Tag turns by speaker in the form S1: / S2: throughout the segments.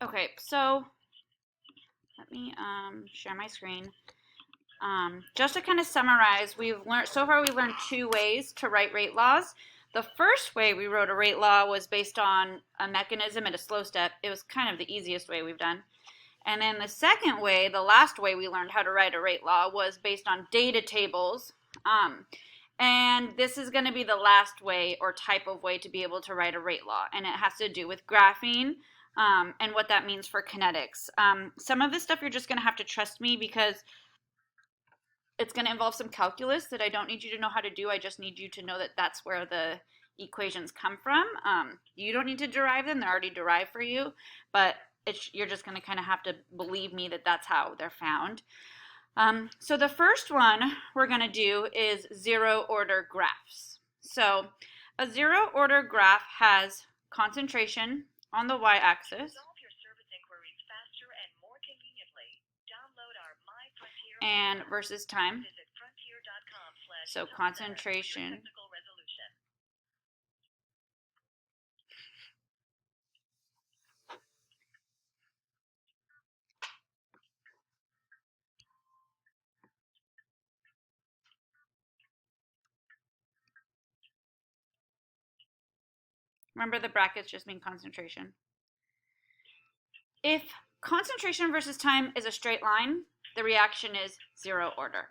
S1: Okay, so let me share my screen. Just to kind of summarize, we've learned two ways to write rate laws. The first way we wrote a rate law was based on a mechanism and a slow step. It was kind of the easiest way we've done. And then the second way, the last way we learned how to write a rate law was based on data tables. And this is going to be the last way or type of way to be able to write a rate law. And it has to do with graphing and what that means for kinetics. Some of this stuff you're just going to have to trust me because it's going to involve some calculus that I don't need you to know how to do. I just need you to know that that's where the equations come from. You don't need to derive them. They're already derived for you. But you're just going to kind of have to believe me that that's how they're found. So the first one we're going to do is zero order graphs. So a zero order graph has concentration on the y-axis and versus time. So concentration remember the brackets just mean concentration. If concentration versus time is a straight line, the reaction is zero order.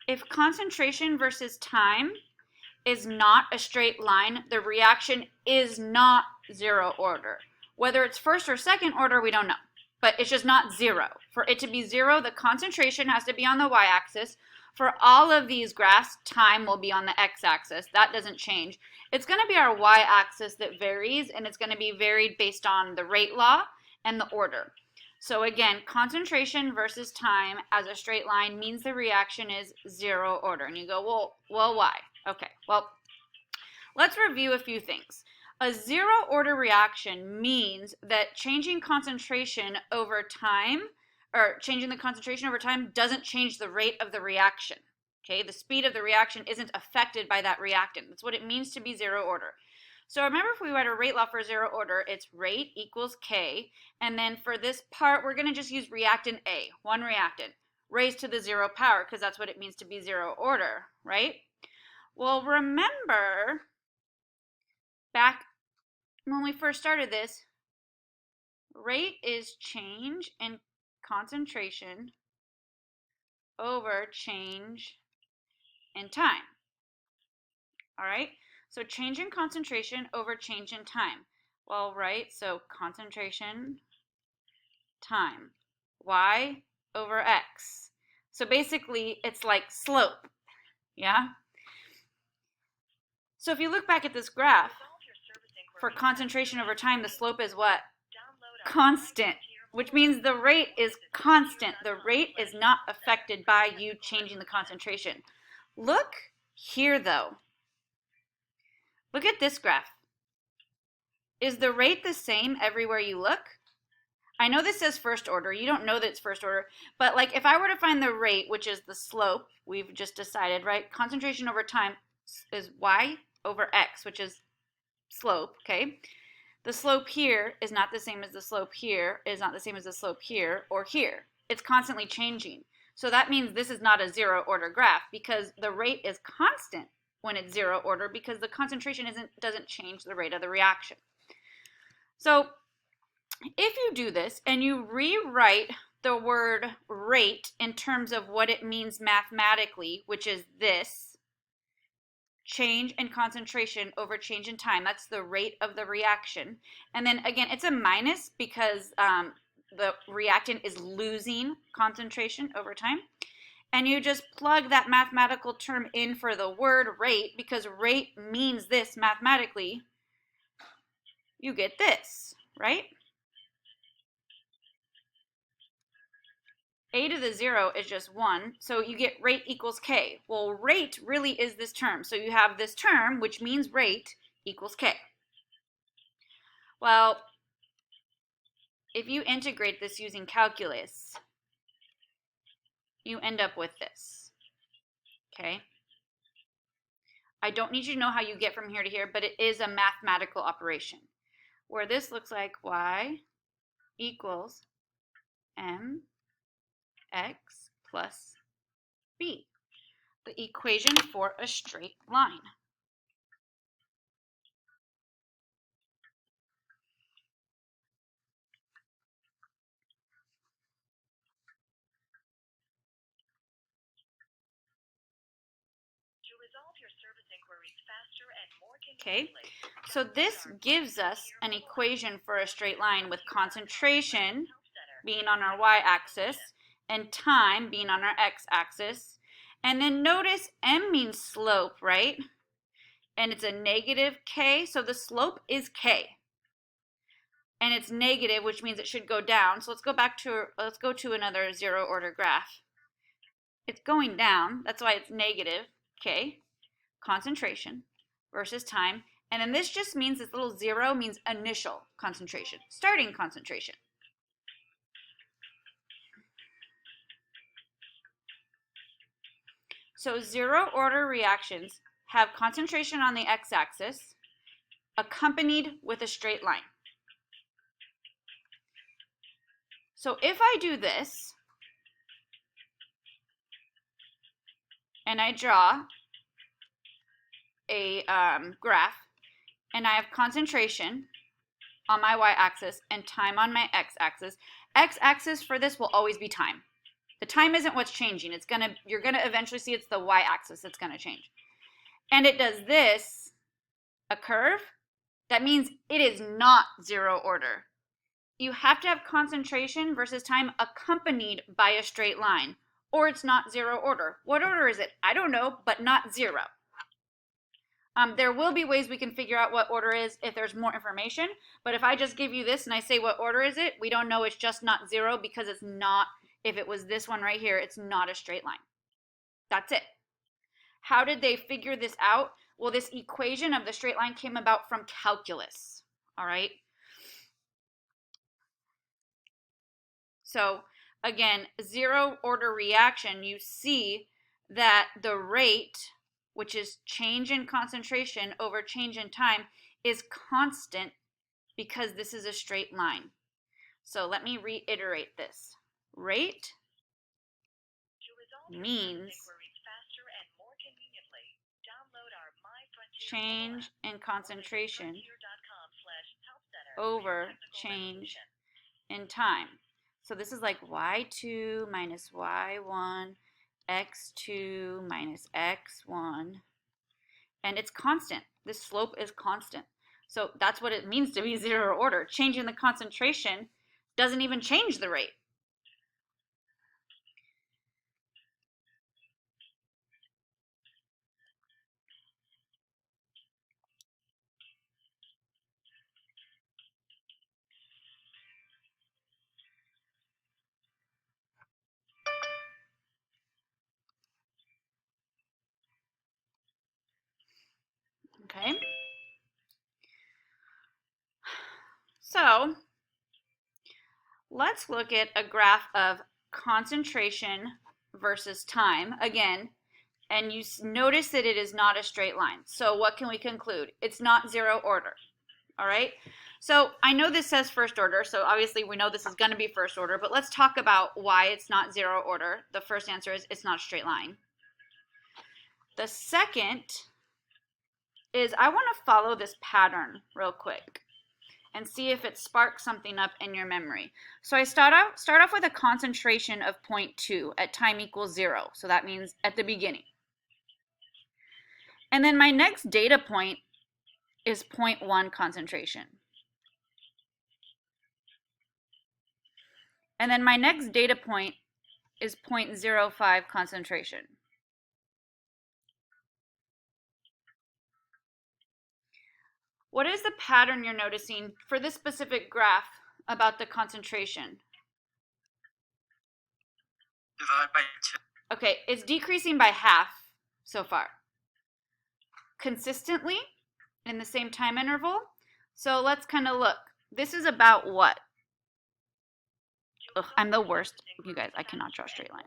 S1: If concentration versus time is not a straight line, the reaction is not zero order. Whether it's first or second order, we don't know, but it's just not zero. For it to be zero, the concentration has to be on the y-axis. For all of these graphs, time will be on the x-axis. That doesn't change. It's going to be our y-axis that varies, and it's going to be varied based on the rate law and the order. So again, concentration versus time as a straight line means the reaction is zero order. And you go, well, why? Okay, well, let's review a few things. A zero order reaction means that changing concentration over time, or changing the concentration over time, doesn't change the rate of the reaction. Okay, the speed of the reaction isn't affected by that reactant. That's what it means to be zero order. So remember, if we write a rate law for zero order, it's rate equals K. And then for this part, we're going to just use reactant A, one reactant, raised to the zero power, because that's what it means to be zero order, right? Well, remember, back when we first started this, rate is change in concentration over change in time. All right? So change in concentration over change in time. Well, right, so concentration, time, y over x. So basically, it's like slope, yeah? So if you look back at this graph, for concentration over time, the slope is what? Constant, which means the rate is constant. The rate is not affected by you changing the concentration. Look here, though. Look at this graph. Is the rate the same everywhere you look? I know this says first order. You don't know that it's first order. But like if I were to find the rate, which is the slope, we've just decided, right? Concentration over time is y over x, which is slope, okay? The slope here is not the same as the slope here, is not the same as the slope here or here. It's constantly changing. So that means this is not a zero order graph because the rate is constant when it's zero order because the concentration doesn't change the rate of the reaction. So if you do this and you rewrite the word rate in terms of what it means mathematically, which is this, change in concentration over change in time, that's the rate of the reaction. And then again, it's a minus because the reactant is losing concentration over time. And you just plug that mathematical term in for the word rate because rate means this mathematically. You get this, right? A to the 0 is just 1, so you get rate equals K. Well, rate really is this term. So you have this term, which means rate equals K. Well, if you integrate this using calculus, you end up with this, okay? I don't need you to know how you get from here to here, but it is a mathematical operation, where this looks like y equals mx plus b, the equation for a straight line. Okay, so this gives us an equation for a straight line with concentration being on our y-axis and time being on our x-axis. And then notice m means slope, right? And it's a negative k, so the slope is k. And it's negative, which means it should go down. So let's go to another zero order graph. It's going down, that's why it's negative k, concentration versus time. And then this just means this little zero means initial concentration, starting concentration. So zero order reactions have concentration on the x-axis accompanied with a straight line. So if I do this and I draw a graph and I have concentration on my y-axis and time on my x-axis, x-axis for this will always be time. The time isn't what's changing. You're gonna eventually see it's the y-axis that's gonna change. And it does this, a curve, that means it is not zero order. You have to have concentration versus time accompanied by a straight line, or it's not zero order. What order is it? I don't know, but not zero. There will be ways we can figure out what order is if there's more information, but if I just give you this and I say what order is it, we don't know, it's just not zero because it's not, if it was this one right here, it's not a straight line. That's it. How did they figure this out? Well, this equation of the straight line came about from calculus, all right? So again, zero order reaction, you see that the rate, which is change in concentration over change in time, is constant because this is a straight line. So let me reiterate this. Rate means change in concentration over change in time. So this is like y2 minus y1, x2 minus x1, and it's constant. This slope is constant. So that's what it means to be zero order. Changing the concentration doesn't even change the rate. Okay. So let's look at a graph of concentration versus time again, and you notice that it is not a straight line. So what can we conclude? It's not zero order. All right. So I know this says first order, so obviously we know this is going to be first order, but let's talk about why it's not zero order. The first answer is it's not a straight line. The second is I want to follow this pattern real quick and see if it sparks something up in your memory. So I start off with a concentration of 0.2 at time equals 0. So that means at the beginning. And then my next data point is 0.1 concentration. And then my next data point is 0.05 concentration. What is the pattern you're noticing for this specific graph about the concentration?
S2: Divide by 2.
S1: Okay, it's decreasing by half so far. Consistently in the same time interval. So let's kind of look. This is about what? Ugh, I'm the worst. You guys, I cannot draw straight lines.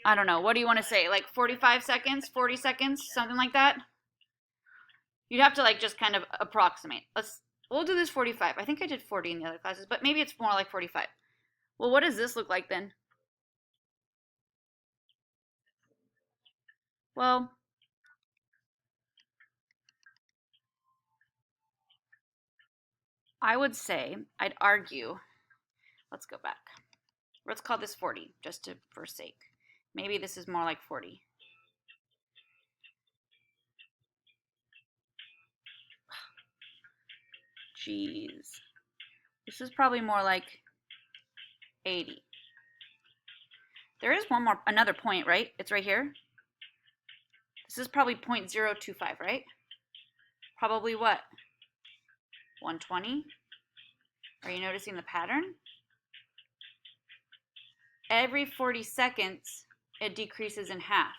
S1: I don't know. What do you want to say? Like 45 seconds, 40 seconds, something like that? You'd have to like just kind of approximate. We'll do this 45. I think I did 40 in the other classes, but maybe it's more like 45. Well, what does this look like then? Well, I would say, I'd argue, let's go back. Let's call this 40, just for sake. Maybe this is more like 40. Jeez. This is probably more like 80. There is another point, right? It's right here. This is probably 0.025, right? Probably what? 120? Are you noticing the pattern? Every 40 seconds, it decreases in half.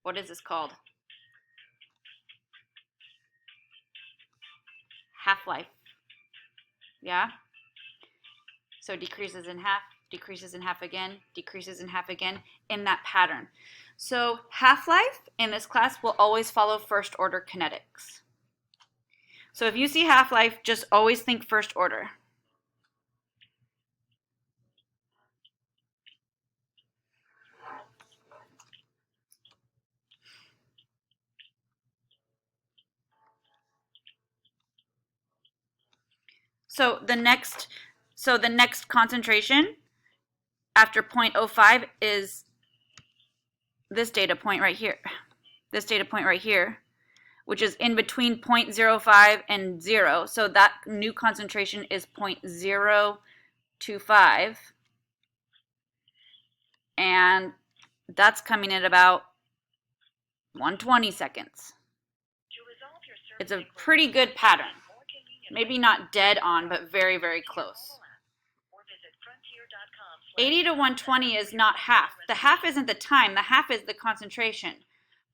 S1: What is this called? Half-life. Yeah? So decreases in half again, decreases in half again in that pattern. So half-life in this class will always follow first order kinetics. So if you see half-life, just always think first order. So the next concentration after 0.05 is this data point right here. This data point right here, which is in between 0.05 and 0. So that new concentration is 0.025. And that's coming at about 120 seconds. It's a pretty good pattern. Maybe not dead on, but very, very close. 80 to 120 is not half. The half isn't the time. The half is the concentration.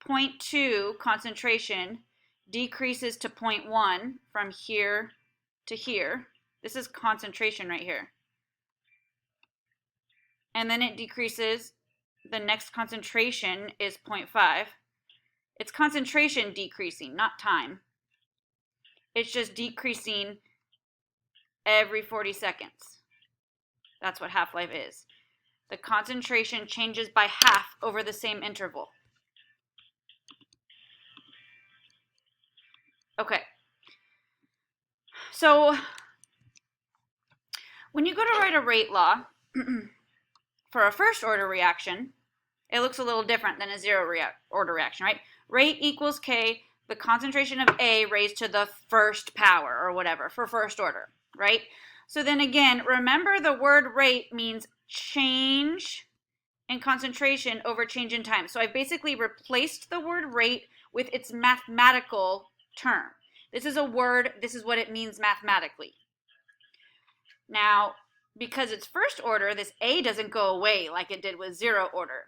S1: 0.2 concentration decreases to 0.1 from here to here. This is concentration right here. And then it decreases. The next concentration is 0.5. It's concentration decreasing, not time. It's just decreasing every 40 seconds. That's what half-life is. The concentration changes by half over the same interval. Okay. So when you go to write a rate law for a first order reaction, it looks a little different than a zero order reaction, right? Rate equals K, the concentration of A raised to the first power or whatever for first order, right? So then again, remember the word rate means change in concentration over change in time. So I basically replaced the word rate with its mathematical term. This is a word, this is what it means mathematically. Now, because it's first order, this A doesn't go away like it did with zero order.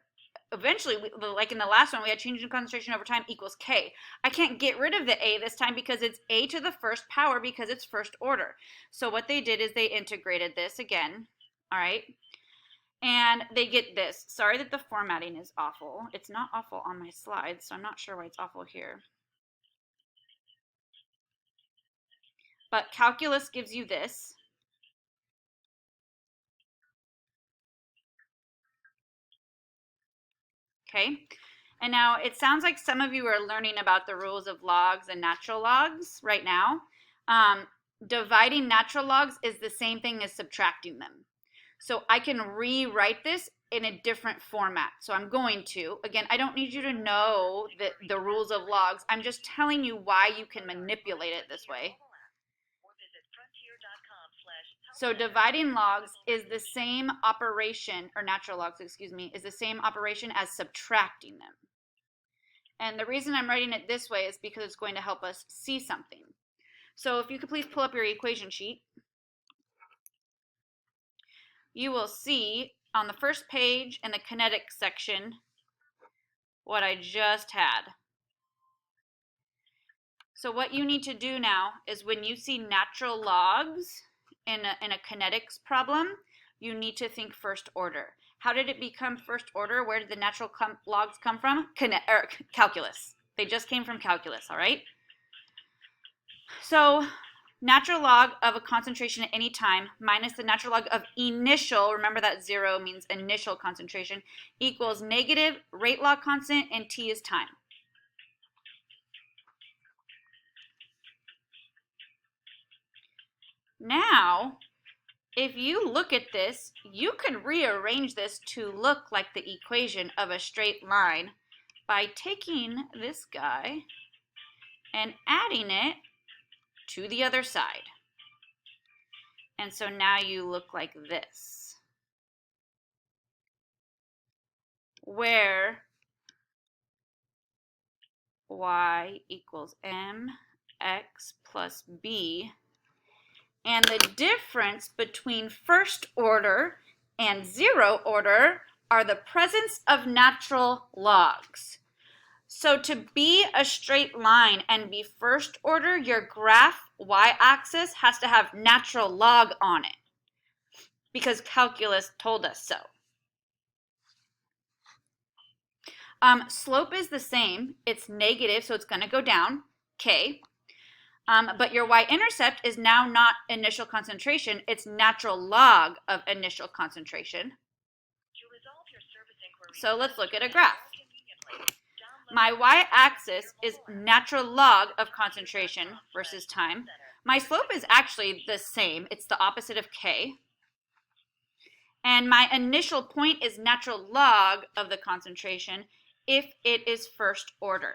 S1: Eventually, like in the last one, we had change in concentration over time equals K. I can't get rid of the A this time because it's A to the first power because it's first order. So what they did is they integrated this again, all right? And they get this. Sorry that the formatting is awful. It's not awful on my slides, so I'm not sure why it's awful here. But calculus gives you this. Okay, and now it sounds like some of you are learning about the rules of logs and natural logs right now. Dividing natural logs is the same thing as subtracting them. So I can rewrite this in a different format. So I'm going to. Again, I don't need you to know the rules of logs. I'm just telling you why you can manipulate it this way. So dividing logs is the same operation, or natural logs, excuse me, is the same operation as subtracting them. And the reason I'm writing it this way is because it's going to help us see something. So if you could please pull up your equation sheet. You will see on the first page in the kinetics section what I just had. So what you need to do now is when you see natural logs in a kinetics problem, you need to think first order. How did it become first order? Where did the natural logs come from? Calculus. They just came from calculus, all right? So natural log of a concentration at any time minus the natural log of initial, remember that 0 means initial concentration, equals negative rate log constant, and t is time. Now, if you look at this, you could rearrange this to look like the equation of a straight line by taking this guy and adding it to the other side. And so now you look like this, where y equals mx plus b, and the difference between first order and 0 order are the presence of natural logs. So to be a straight line and be first order, your graph y-axis has to have natural log on it, because calculus told us so. Slope is the same. It's negative, so it's going to go down, k. But your y-intercept is now not initial concentration. It's natural log of initial concentration. So let's look at a graph. My y-axis is natural log of concentration versus time. My slope is actually the same. It's the opposite of k. And my initial point is natural log of the concentration if it is first order.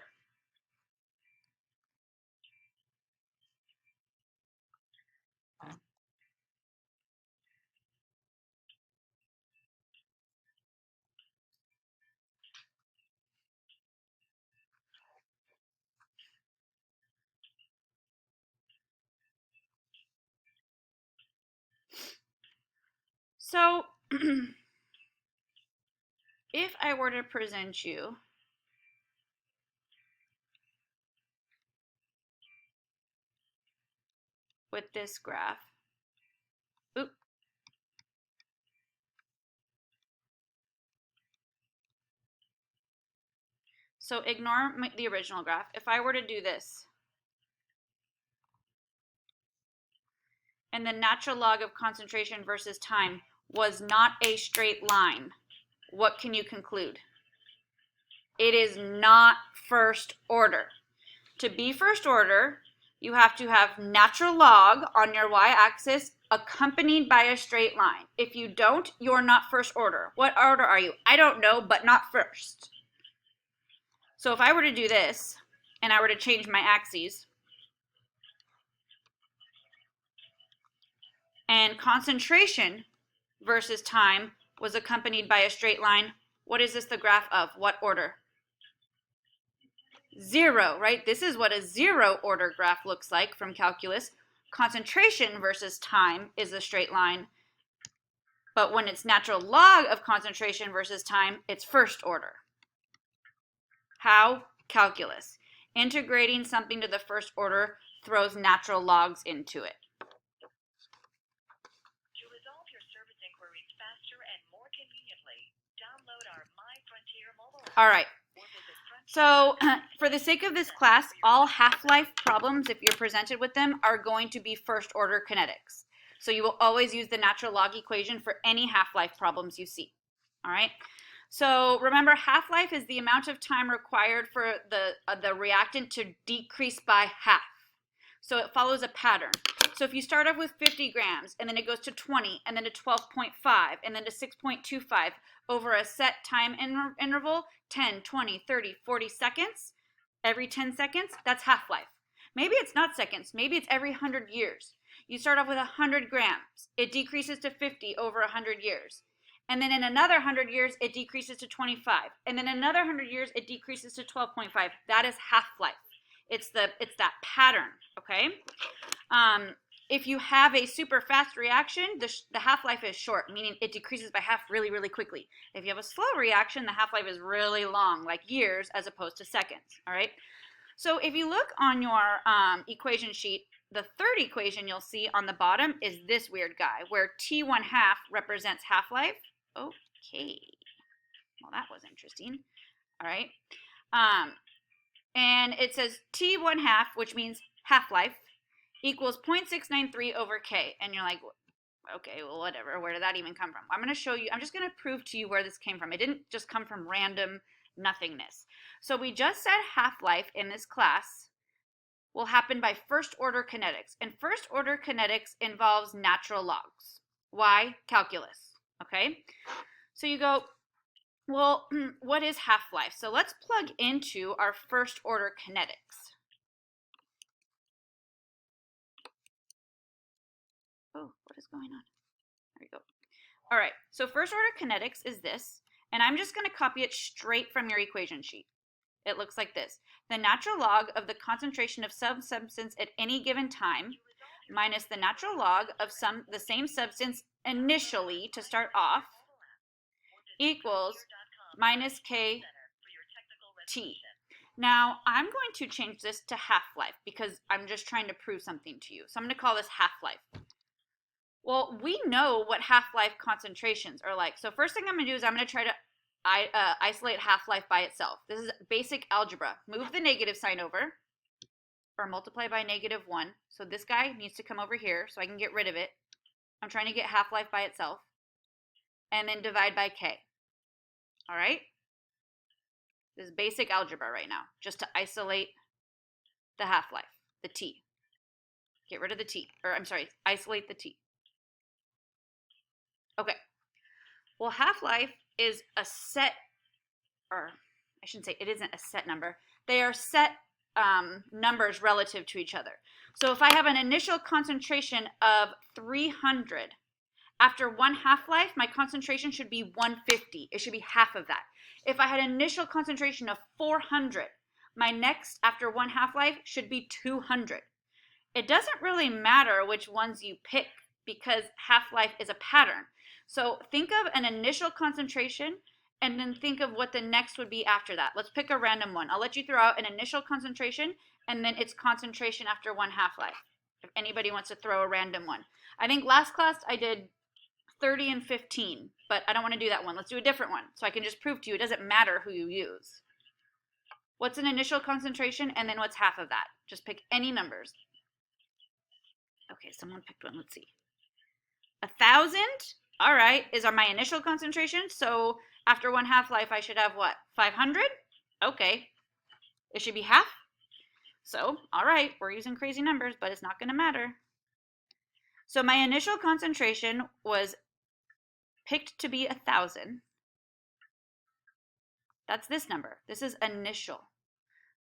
S1: So if I were to present you with this graph, so ignore the original graph. If I were to do this, and the natural log of concentration versus time was not a straight line, what can you conclude? It is not first order. To be first order, you have to have natural log on your y-axis accompanied by a straight line. If you don't, you're not first order. What order are you? I don't know, but not first. So if I were to do this, and I were to change my axes, and concentration versus time was accompanied by a straight line, what is this the graph of? What order? 0, right? This is what a 0 order graph looks like from calculus. Concentration versus time is a straight line, but when it's natural log of concentration versus time, it's first order. How? Calculus. Integrating something to the first order throws natural logs into it.
S3: To resolve your service inquiries faster and more conveniently, download our My Frontier mobile app.
S1: All right. So for the sake of this class, all half-life problems, if you're presented with them, are going to be first order kinetics. So you will always use the natural log equation for any half-life problems you see. All right. So remember, half-life is the amount of time required for the reactant to decrease by half. So it follows a pattern. So if you start off with 50 grams, and then it goes to 20, and then to 12.5, and then to 6.25 over a set time interval, 10, 20, 30, 40 seconds, every 10 seconds, that's half-life. Maybe it's not seconds, maybe it's every 100 years. You start off with 100 grams, it decreases to 50 over 100 years. And then in another 100 years, it decreases to 25. And then another 100 years, it decreases to 12.5. That is half-life. It's that pattern, okay? If you have a super fast reaction, the half-life is short, meaning it decreases by half really, really quickly. If you have a slow reaction, the half-life is really long, like years as opposed to seconds, all right? So if you look on your equation sheet, the third equation you'll see on the bottom is this weird guy, where T1 half represents half-life. Okay, well that was interesting, all right? And it says T1 half, which means half-life, equals 0.693 over K. And you're like, okay, well, whatever. Where did that even come from? I'm going to show you. I'm just going to prove to you where this came from. It didn't just come from random nothingness. So we just said half-life in this class will happen by first order kinetics. And first order kinetics involves natural logs. Why? Calculus. Okay? So you go, well, what is half-life? So let's plug into our first order kinetics. Oh, what is going on? There we go. All right, so first order kinetics is this, and I'm just going to copy it straight from your equation sheet. It looks like this. The natural log of the concentration of some substance at any given time minus the natural log of the same substance initially to start off equals minus KT. Now, I'm going to change this to half-life because I'm just trying to prove something to you. So I'm going to call this half-life. Well, we know what half-life concentrations are like. So first thing I'm going to do is I'm going to try to isolate half-life by itself. This is basic algebra. Move the negative sign over, or multiply by -1. So this guy needs to come over here so I can get rid of it. I'm trying to get half-life by itself. And then divide by K. All right? This is basic algebra right now, just to isolate the half-life, the T. Get rid of the T, or I'm sorry, isolate the T. Okay. Well, half-life is a set, or I shouldn't say it isn't a set number. They are set numbers relative to each other. So if I have an initial concentration of 300, after one half-life, my concentration should be 150. It should be half of that. If I had an initial concentration of 400, my next after one half-life should be 200. It doesn't really matter which ones you pick because half-life is a pattern. So think of an initial concentration and then think of what the next would be after that. Let's pick a random one. I'll let you throw out an initial concentration and then its concentration after one half-life. If anybody wants to throw a random one. I think last class I did 30 and 15, but I don't want to do that one. Let's do a different one so I can just prove to you it doesn't matter who you use. What's an initial concentration and then what's half of that? Just pick any numbers. Okay, someone picked one. Let's see. 1,000, all right, is my initial concentration. So after one half-life, I should have what? 500? Okay. It should be half. So, all right, we're using crazy numbers, but it's not going to matter. So my initial concentration was picked to be 1,000. That's this number. This is initial.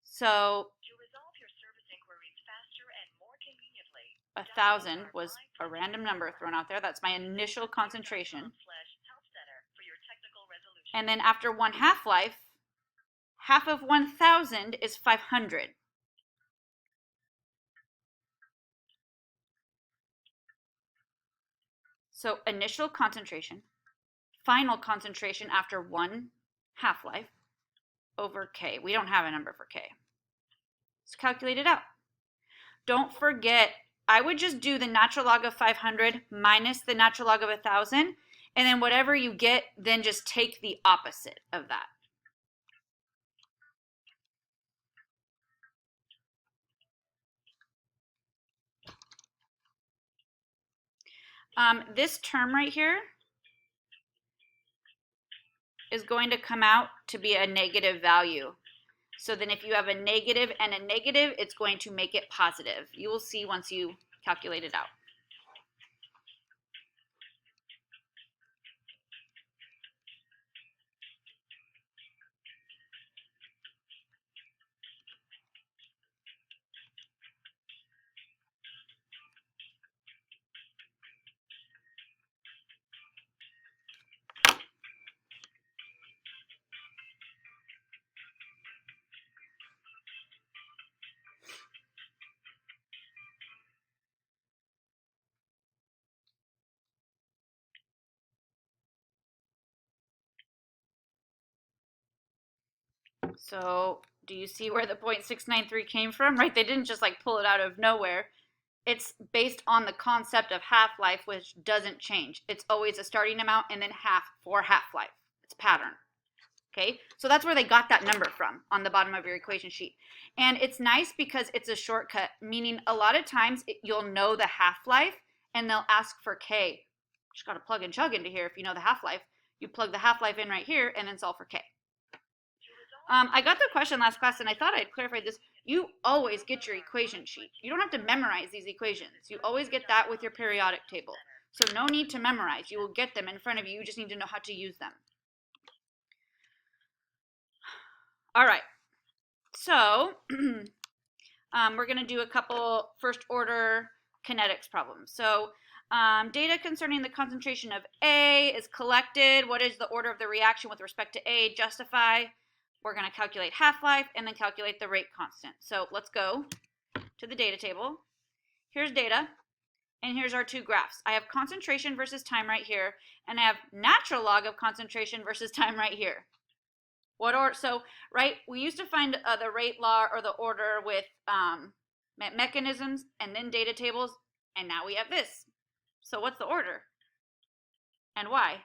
S1: So
S3: To resolve your service inquiries faster and more conveniently,
S1: 1,000 was a random number thrown out there. That's my initial concentration.
S3: for your technical resolution.
S1: And then after one half-life, half of 1,000 is 500. So initial concentration, final concentration after one half-life over K. We don't have a number for K. Let's calculate it out. Don't forget, I would just do the natural log of 500 minus the natural log of 1,000, and then whatever you get, then just take the opposite of that. This term right here is going to come out to be a negative value. So then if you have a negative and a negative, it's going to make it positive. You will see once you calculate it out. So do you see where the 0.693 came from? Right, they didn't just like pull it out of nowhere. It's based on the concept of half-life, which doesn't change. It's always a starting amount and then half for half-life. It's pattern. Okay, so that's where they got that number from on the bottom of your equation sheet. And it's nice because it's a shortcut, meaning a lot of times you'll know the half-life and they'll ask for K. Just got to plug and chug into here if you know the half-life. You plug the half-life in right here and then solve for K. I got the question last class and I thought I'd clarified this. You always get your equation sheet. You don't have to memorize these equations. You always get that with your periodic table. So no need to memorize. You will get them in front of you. You just need to know how to use them. All right, so we're going to do a couple first order kinetics problems. So data concerning the concentration of A is collected. What is the order of the reaction with respect to A? Justify. We're going to calculate half-life and then calculate the rate constant. So let's go to the data table. Here's data, and here's our two graphs. I have concentration versus time right here, and I have natural log of concentration versus time right here. What order? So, right, we used to find the rate law or the order with mechanisms and then data tables, and now we have this. So what's the order? And why?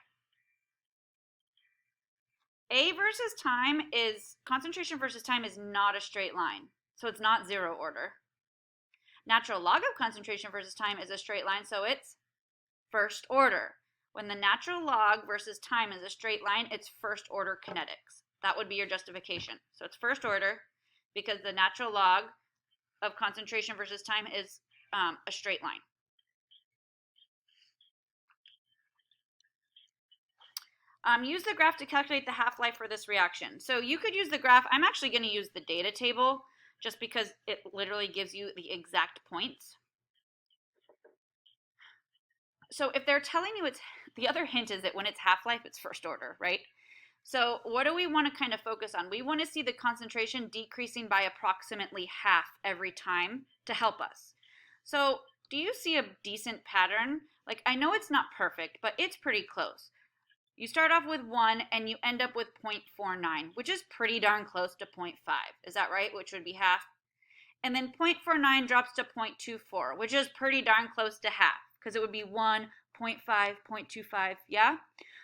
S1: A versus time is, concentration versus time is not a straight line. So it's not zero order. Natural log of concentration versus time is a straight line, so it's first order. When the natural log versus time is a straight line, it's first order kinetics. That would be your justification. So it's first order because the natural log of concentration versus time is a straight line. Use the graph to calculate the half-life for this reaction. So you could use the graph. I'm actually going to use the data table just because it literally gives you the exact points. So if they're telling you it's, the other hint is that when it's half-life, it's first order, right? So what do we want to kind of focus on? We want to see the concentration decreasing by approximately half every time to help us. So do you see a decent pattern? Like, I know it's not perfect, but it's pretty close. You start off with 1 and you end up with 0.49, which is pretty darn close to 0.5. Is that right? Which would be half. And then 0.49 drops to 0.24, which is pretty darn close to half because it would be 1, 0.5, 0.25, yeah?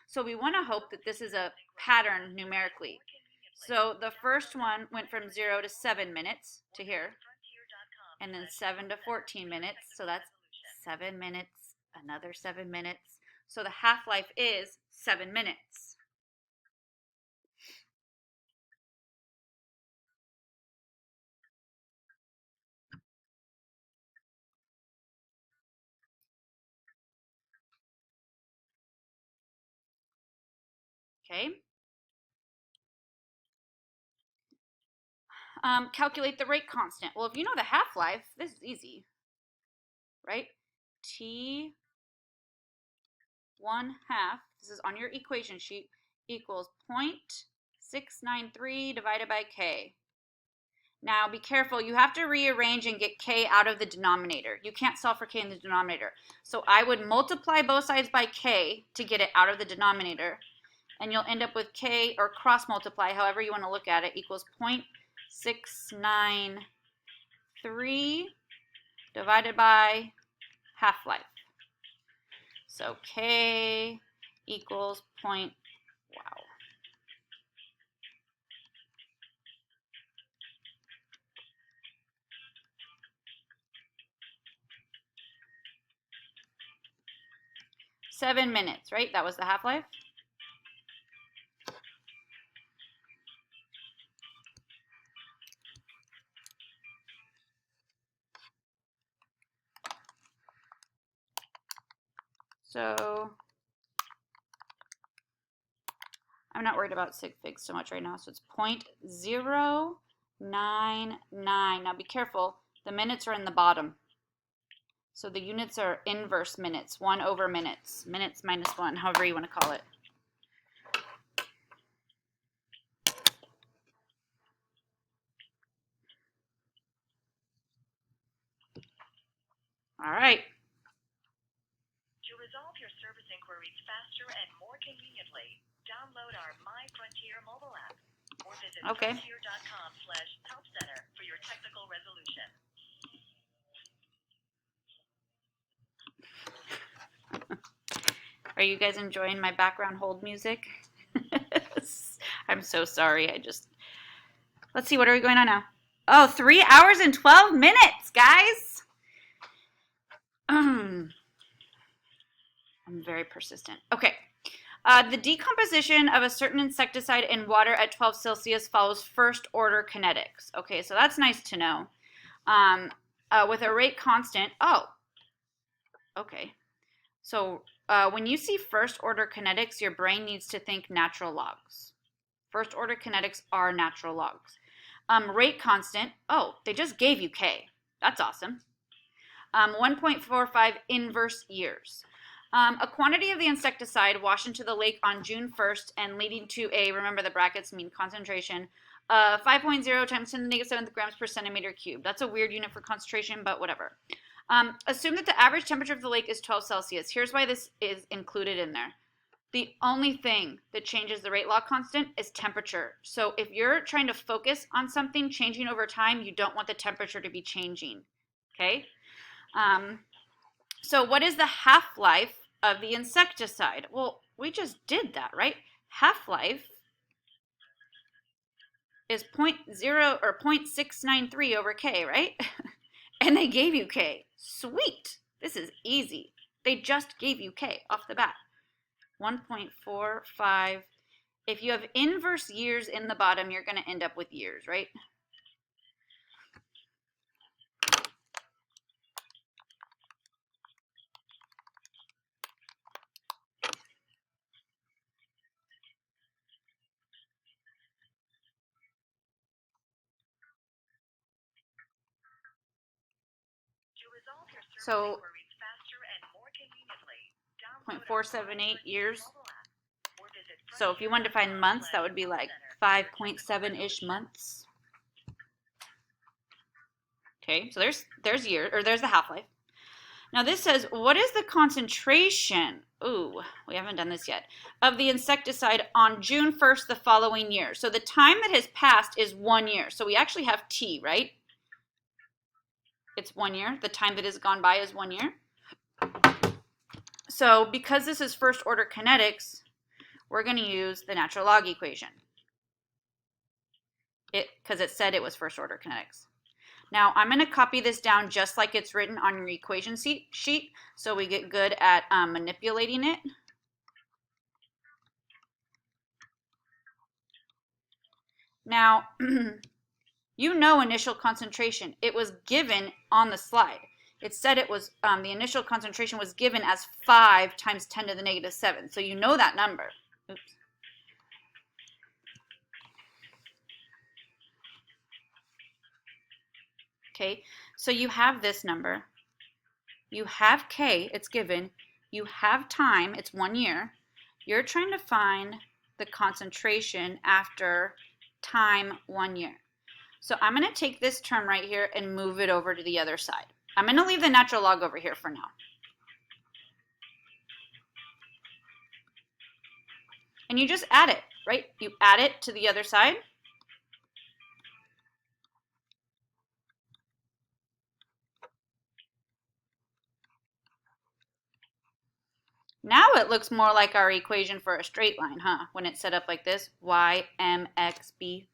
S1: So we want to hope that this is a pattern numerically. So the first one went from 0 to 7 minutes to here, and then 7 to 14 minutes, so that's 7 minutes, another 7 minutes. So the half-life is 7 minutes. Okay. Calculate the rate constant. Well, if you know the half-life, this is easy, right? T 1/2, this is on your equation sheet, equals 0.693 divided by K. Now be careful, you have to rearrange and get K out of the denominator. You can't solve for K in the denominator. So I would multiply both sides by K to get it out of the denominator. And you'll end up with K, or cross multiply, however you want to look at it, equals 0.693 divided by half-life. So K equals wow. 7 minutes, right? That was the half-life. So I'm not worried about sig figs so much right now. So it's 0.099. Now be careful. The minutes are in the bottom. So the units are inverse minutes, 1 over minutes. Minutes minus 1, however you want to call it. All right.
S3: To resolve your service inquiries faster and more conveniently, download our My Frontier mobile app or visit frontier.com/helpcenter for your technical resolution.
S1: Are you guys enjoying my background hold music? I'm so sorry. Let's see, what are we going on now? Oh, 3 hours and 12 minutes, guys. I'm very persistent. Okay. The decomposition of a certain insecticide in water at 12 Celsius follows first order kinetics. Okay, so that's nice to know. With a rate constant, okay. So when you see first order kinetics, your brain needs to think natural logs. First order kinetics are natural logs. Rate constant, they just gave you K. That's awesome. 1.45 inverse years. A quantity of the insecticide washed into the lake on June 1st and leading to a, remember the brackets mean concentration, 5.0 times 10 to the negative 7th grams per centimeter cubed. That's a weird unit for concentration, but whatever. Assume that the average temperature of the lake is 12 Celsius. Here's why this is included in there. The only thing that changes the rate law constant is temperature. So if you're trying to focus on something changing over time, you don't want the temperature to be changing, okay? So what is the half-life of the insecticide? Well, we just did that, right? Half-life is 0.693 over K, right? And they gave you K. Sweet. This is easy. They just gave you K off the bat. 1.45. If you have inverse years in the bottom, you're going to end up with years, right? So 0.478 years. So if you wanted to find months, that would be like 5.7-ish months. Okay, so there's year, or there's the half-life. Now this says, what is the concentration? Ooh, we haven't done this yet. Of the insecticide on June 1st the following year. So the time that has passed is 1 year. So we actually have T, right? It's 1 year. The time that has gone by is 1 year. So because this is first order kinetics, we're going to use the natural log equation. Because it said it was first order kinetics. Now I'm going to copy this down just like it's written on your equation sheet so we get good at manipulating it. Now, you know initial concentration. It was given on the slide. It said it was, the initial concentration was given as 5 times 10 to the negative 7. So you know that number. Oops. Okay, so you have this number. You have K, it's given. You have time, it's 1 year. You're trying to find the concentration after time 1 year. So I'm going to take this term right here and move it over to the other side. I'm going to leave the natural log over here for now. And you just add it, right? You add it to the other side. Now it looks more like our equation for a straight line, huh? When it's set up like this, y, mx, b.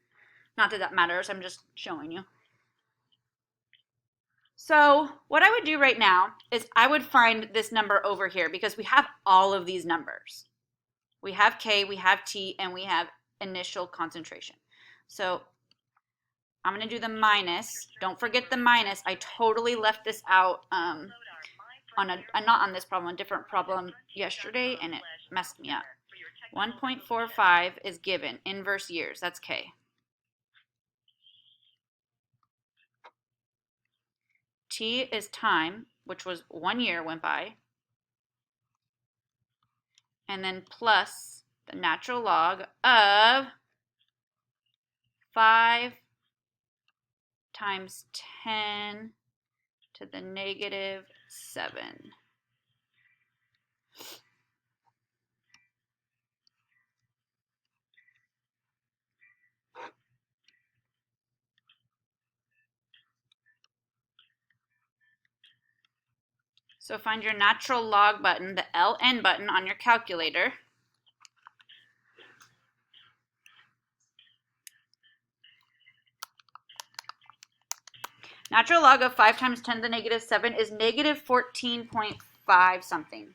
S1: Not that that matters, I'm just showing you. So what I would do right now is I would find this number over here because we have all of these numbers. We have K, we have T, and we have initial concentration. So I'm going to do the minus. Don't forget the minus. I totally left this out not on this problem, a different problem yesterday, and it messed me up. 1.45 is given, inverse years, that's K. T is time, which was 1 year went by, and then plus the natural log of 5 times 10 to the negative 7. So find your natural log button, the LN button on your calculator. Natural log of 5 times 10 to the negative 7 is negative 14.5 something.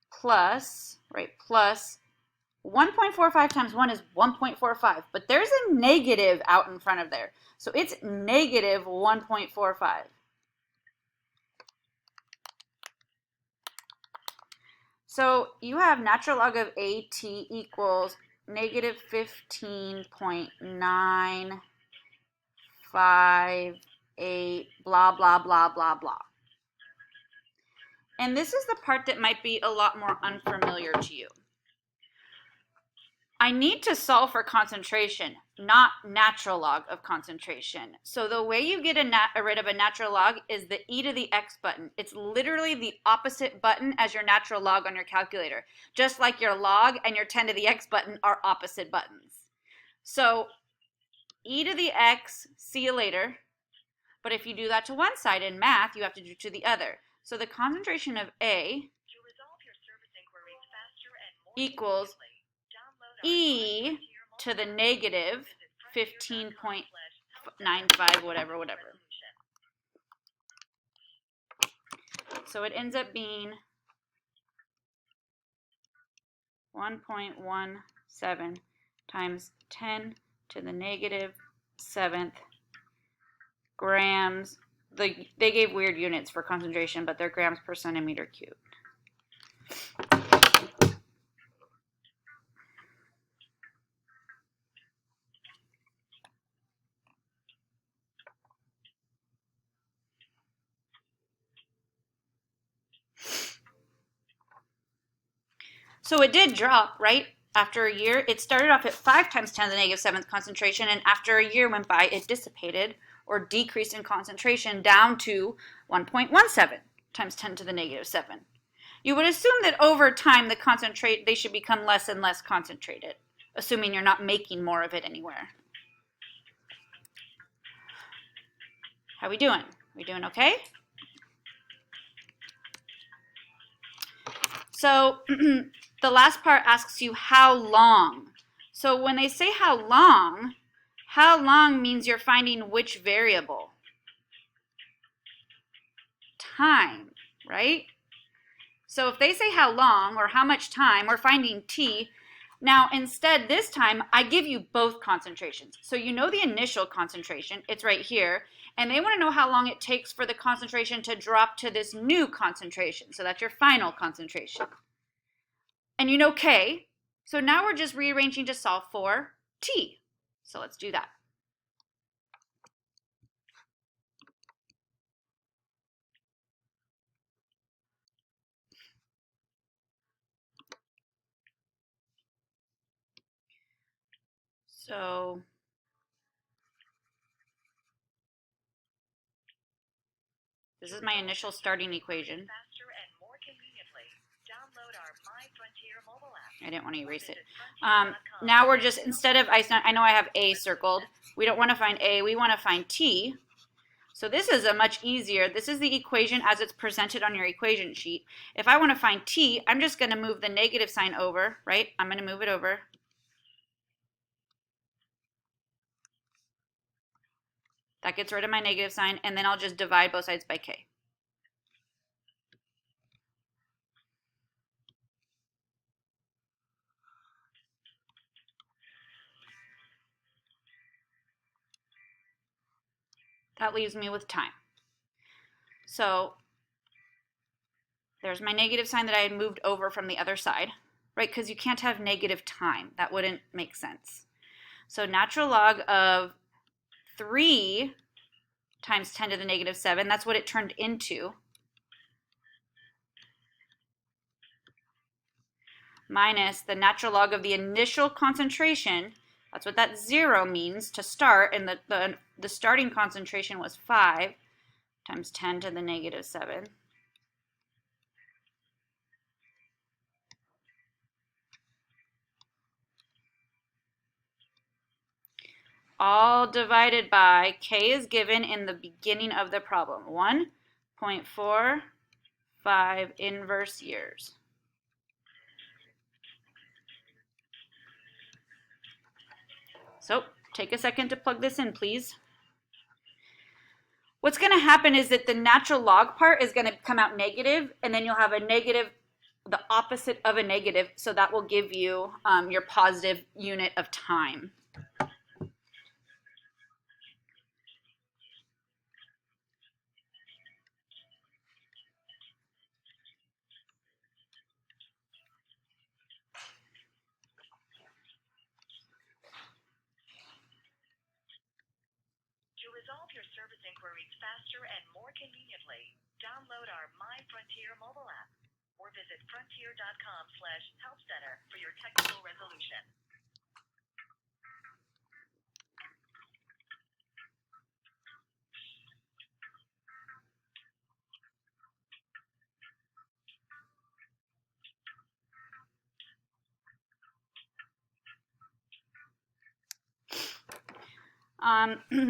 S1: Plus 1.45 times 1 is 1.45, but there's a negative out in front of there. So it's negative 1.45. So you have natural log of AT equals negative 15.958, blah, blah, blah, blah, blah. And this is the part that might be a lot more unfamiliar to you. I need to solve for concentration, not natural log of concentration. So the way you get rid of a natural log is the e to the x button. It's literally the opposite button as your natural log on your calculator. Just like your log and your 10 to the x button are opposite buttons. So e to the x, see you later. But if you do that to one side in math, you have to do to the other. So the concentration of A equals e to the negative 15.95, whatever. So it ends up being 1.17 times 10 to the negative 7th grams. They gave weird units for concentration, but they're grams per centimeter cubed. So it did drop, right? After a year, it started off at 5 times 10 to the negative 7th concentration, and after a year went by, it dissipated or decreased in concentration down to 1.17 times 10 to the negative 7. You would assume that over time, they should become less and less concentrated, assuming you're not making more of it anywhere. How we doing? We doing okay? So the last part asks you how long. So when they say how long means you're finding which variable? Time, right? So if they say how long or how much time, we're finding t. Now instead, this time, I give you both concentrations. So you know the initial concentration, it's right here, and they want to know how long it takes for the concentration to drop to this new concentration. So that's your final concentration. And you know K, so now we're just rearranging to solve for T. So let's do that. So this is my initial starting equation. I didn't want to erase it. Now we're just, instead of, I know I have A circled. We don't want to find A, we want to find T. So this is a much easier, this is the equation as it's presented on your equation sheet. If I want to find T, I'm just going to move the negative sign over, right? I'm going to move it over. That gets rid of my negative sign, and then I'll just divide both sides by K. That leaves me with time. So there's my negative sign that I had moved over from the other side, right? Because you can't have negative time. That wouldn't make sense. So natural log of 3 times 10 to the negative 7, that's what it turned into, minus the natural log of the initial concentration. That's what that 0 means to start, and the starting concentration was 5 times 10 to the negative 7. All divided by K is given in the beginning of the problem, 1.45 inverse years. So take a second to plug this in, please. What's going to happen is that the natural log part is going to come out negative, and then you'll have a negative, the opposite of a negative, so that will give you your positive unit of time.
S3: To resolve your service inquiries faster and more conveniently, download our My Frontier mobile app or visit frontier.com/help-center for your technical resolution.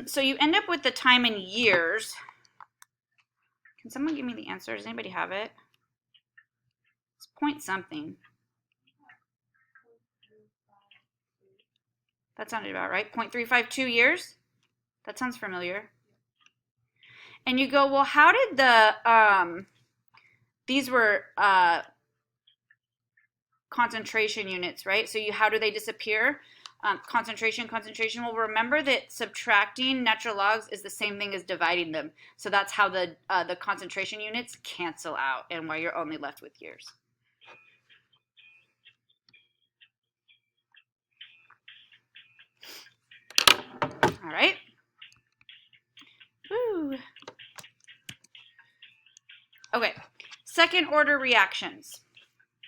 S1: So you end up with the time in years. Can someone give me the answer? Does anybody have it? It's point something. That sounded about right. 0.352 years? That sounds familiar. And you go, well, how did the, these were concentration units, right? So how do they disappear? Concentration. Well, remember that subtracting natural logs is the same thing as dividing them. So that's how the concentration units cancel out and why you're only left with years. All right. Woo. Okay, second order reactions.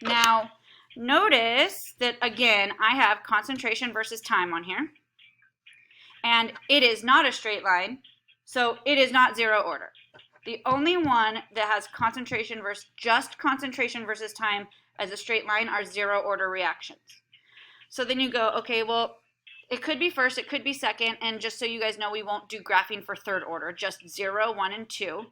S1: Now, notice that, again, I have concentration versus time on here. And it is not a straight line, so it is not zero order. The only one that has concentration versus time as a straight line are zero order reactions. So then you go, okay, well, it could be first, it could be second, and just so you guys know, we won't do graphing for third order, just 0, 1, and 2.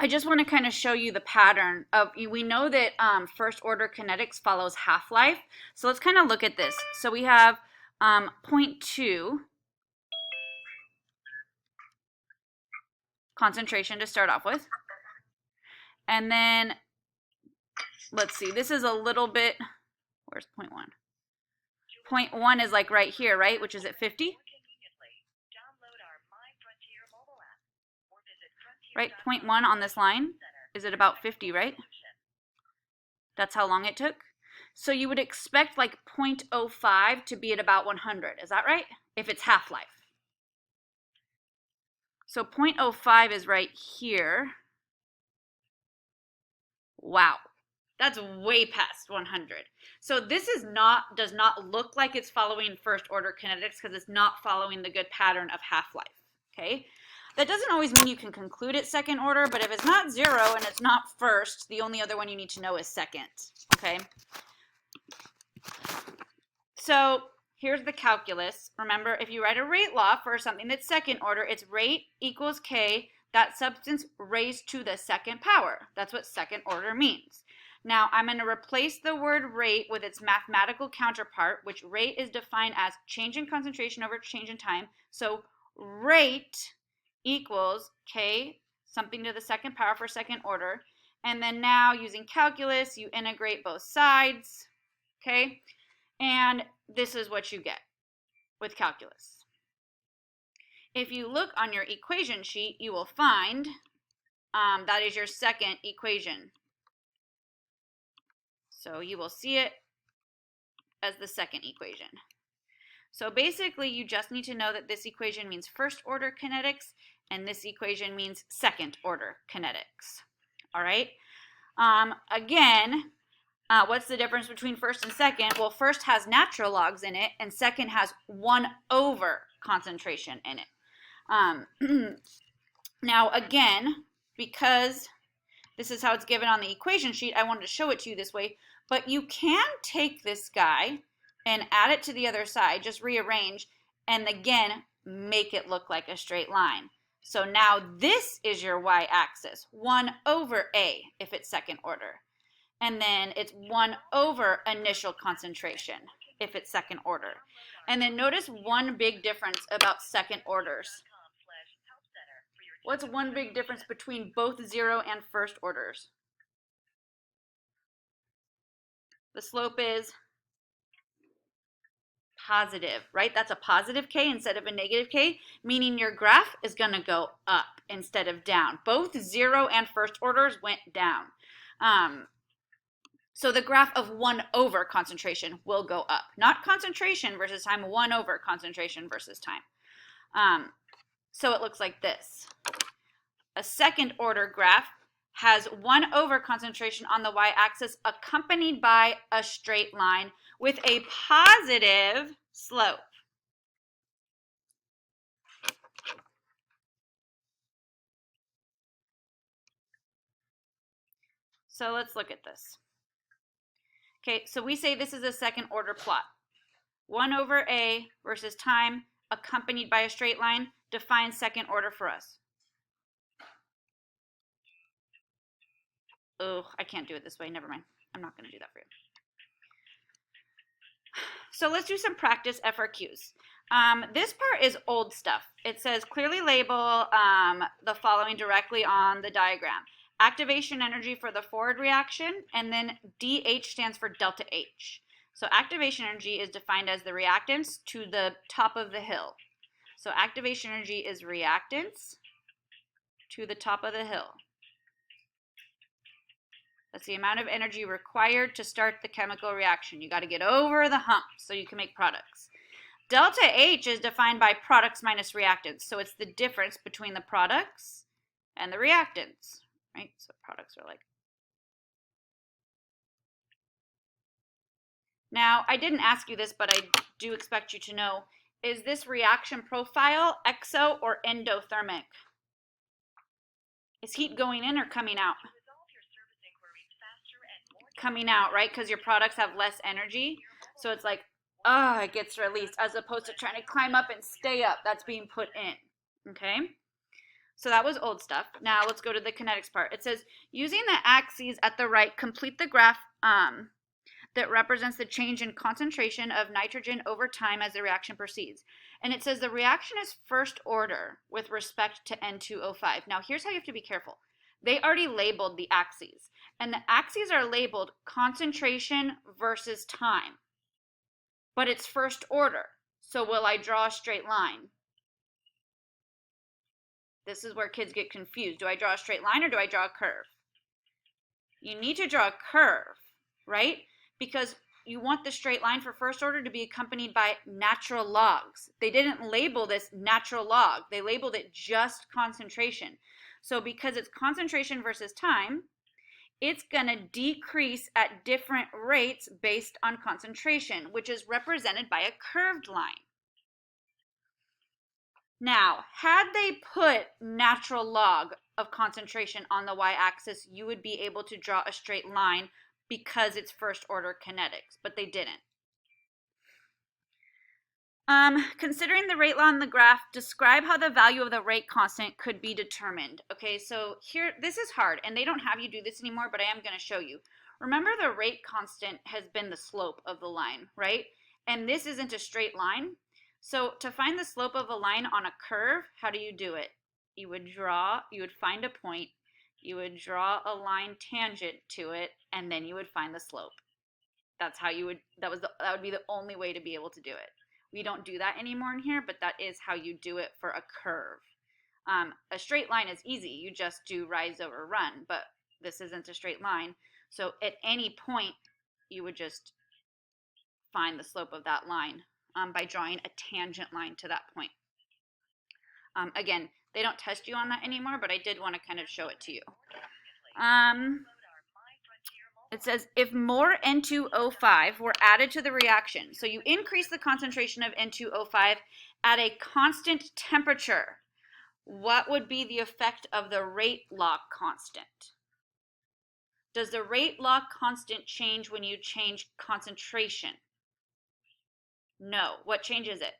S1: I just want to kind of show you the pattern of, we know that first order kinetics follows half-life. So let's kind of look at this. So we have 0.2 concentration to start off with. And then, let's see, this is a little bit, where's 0.1? 0.1 is like right here, right, which is at 50. Right, 0.1 on this line is at about 50, right? That's how long it took. So you would expect like 0.05 to be at about 100. Is that right? If it's half-life. So 0.05 is right here. Wow. That's way past 100. So this does not look like it's following first order kinetics because it's not following the good pattern of half-life, okay? That doesn't always mean you can conclude it second order, but if it's not 0 and it's not first, the only other one you need to know is second, okay? So here's the calculus. Remember, if you write a rate law for something that's second order, it's rate equals K, that substance raised to the second power. That's what second order means. Now, I'm going to replace the word rate with its mathematical counterpart, which rate is defined as change in concentration over change in time. So rate equals K, something to the second power for second order. And then now, using calculus, you integrate both sides, okay? And this is what you get with calculus. If you look on your equation sheet, you will find that is your second equation. So you will see it as the second equation. So basically, you just need to know that this equation means first order kinetics, and this equation means second order kinetics. All right? Again, what's the difference between first and second? Well, first has natural logs in it, and second has 1 over concentration in it. Now, again, because this is how it's given on the equation sheet, I wanted to show it to you this way, but you can take this guy and add it to the other side, just rearrange, and again, make it look like a straight line. So now this is your y-axis, 1 over A if it's second order. And then it's 1 over initial concentration. if it's second order. And then notice one big difference about second orders. What's one big difference between both 0 and first orders? The slope is positive, right? That's a positive k instead of a negative k, meaning your graph is going to go up instead of down. Both 0 and first orders went down. So the graph of 1 over concentration will go up. Not concentration versus time, 1 over concentration versus time. So it looks like this. A second order graph has 1 over concentration on the y-axis accompanied by a straight line with a positive slope. So let's look at this. Okay, so we say this is a second order plot. 1 over a versus time accompanied by a straight line defines second order for us. Oh, I can't do it this way. Never mind. I'm not going to do that for you. So let's do some practice FRQs. This part is old stuff. It says clearly label the following directly on the diagram. Activation energy for the forward reaction, and then DH stands for delta H. So activation energy is defined as the reactance to the top of the hill. So activation energy is reactance to the top of the hill. That's the amount of energy required to start the chemical reaction. You got to get over the hump so you can make products. Delta H is defined by products minus reactants. So it's the difference between the products and the reactants, right? So products are like. Now, I didn't ask you this, but I do expect you to know, is this reaction profile exo or endothermic? Is heat going in or coming out? Coming out, right? Because your products have less energy. So it's like, it gets released as opposed to trying to climb up and stay up. That's being put in, okay? So that was old stuff. Now let's go to the kinetics part. It says, using the axes at the right, complete the graph that represents the change in concentration of nitrogen over time as the reaction proceeds. And it says the reaction is first order with respect to N2O5. Now here's how you have to be careful. They already labeled the axes, and the axes are labeled concentration versus time, but it's first order. So will I draw a straight line? This is where kids get confused. Do I draw a straight line or do I draw a curve? You need to draw a curve, right? Because you want the straight line for first order to be accompanied by natural logs. They didn't label this natural log. They labeled it just concentration. So because it's concentration versus time, it's going to decrease at different rates based on concentration, which is represented by a curved line. Now, had they put natural log of concentration on the y-axis, you would be able to draw a straight line because it's first order kinetics, but they didn't. Considering the rate law on the graph, describe how the value of the rate constant could be determined. Okay, so here, this is hard, and they don't have you do this anymore, but I am going to show you. Remember, the rate constant has been the slope of the line, right? And this isn't a straight line. So to find the slope of a line on a curve, how do you do it? You would find a point, you would draw a line tangent to it, and then you would find the slope. That's how you would, that would be the only way to be able to do it. We don't do that anymore in here, but that is how you do it for a curve. A straight line is easy. You just do rise over run, but this isn't a straight line. So at any point, you would just find the slope of that line by drawing a tangent line to that point. Again, they don't test you on that anymore, but I did want to kind of show it to you. It says if more N2O5 were added to the reaction, so you increase the concentration of N2O5 at a constant temperature, what would be the effect of the rate law constant? Does the rate law constant change when you change concentration? No. What changes it?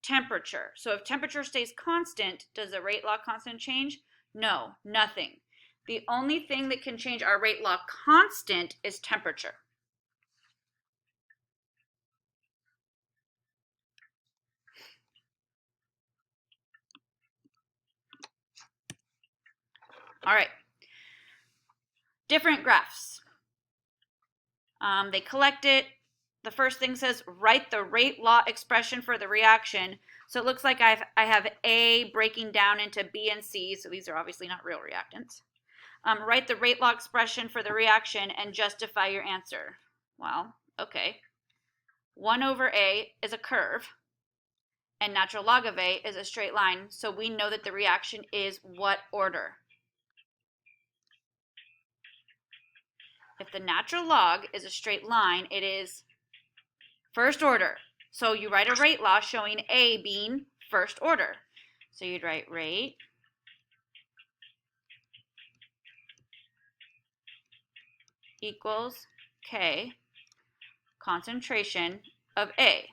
S1: Temperature. So if temperature stays constant, does the rate law constant change? No, nothing. The only thing that can change our rate law constant is temperature. All right. Different graphs. They collect it. The first thing says write the rate law expression for the reaction. So it looks like I have A breaking down into B and C. So these are obviously not real reactants. Write the rate law expression for the reaction and justify your answer. Well, okay. 1 over A is a curve, and natural log of A is a straight line. So we know that the reaction is what order? If the natural log is a straight line, it is first order. So you write a rate law showing A being first order. So you'd write rate equals K concentration of A.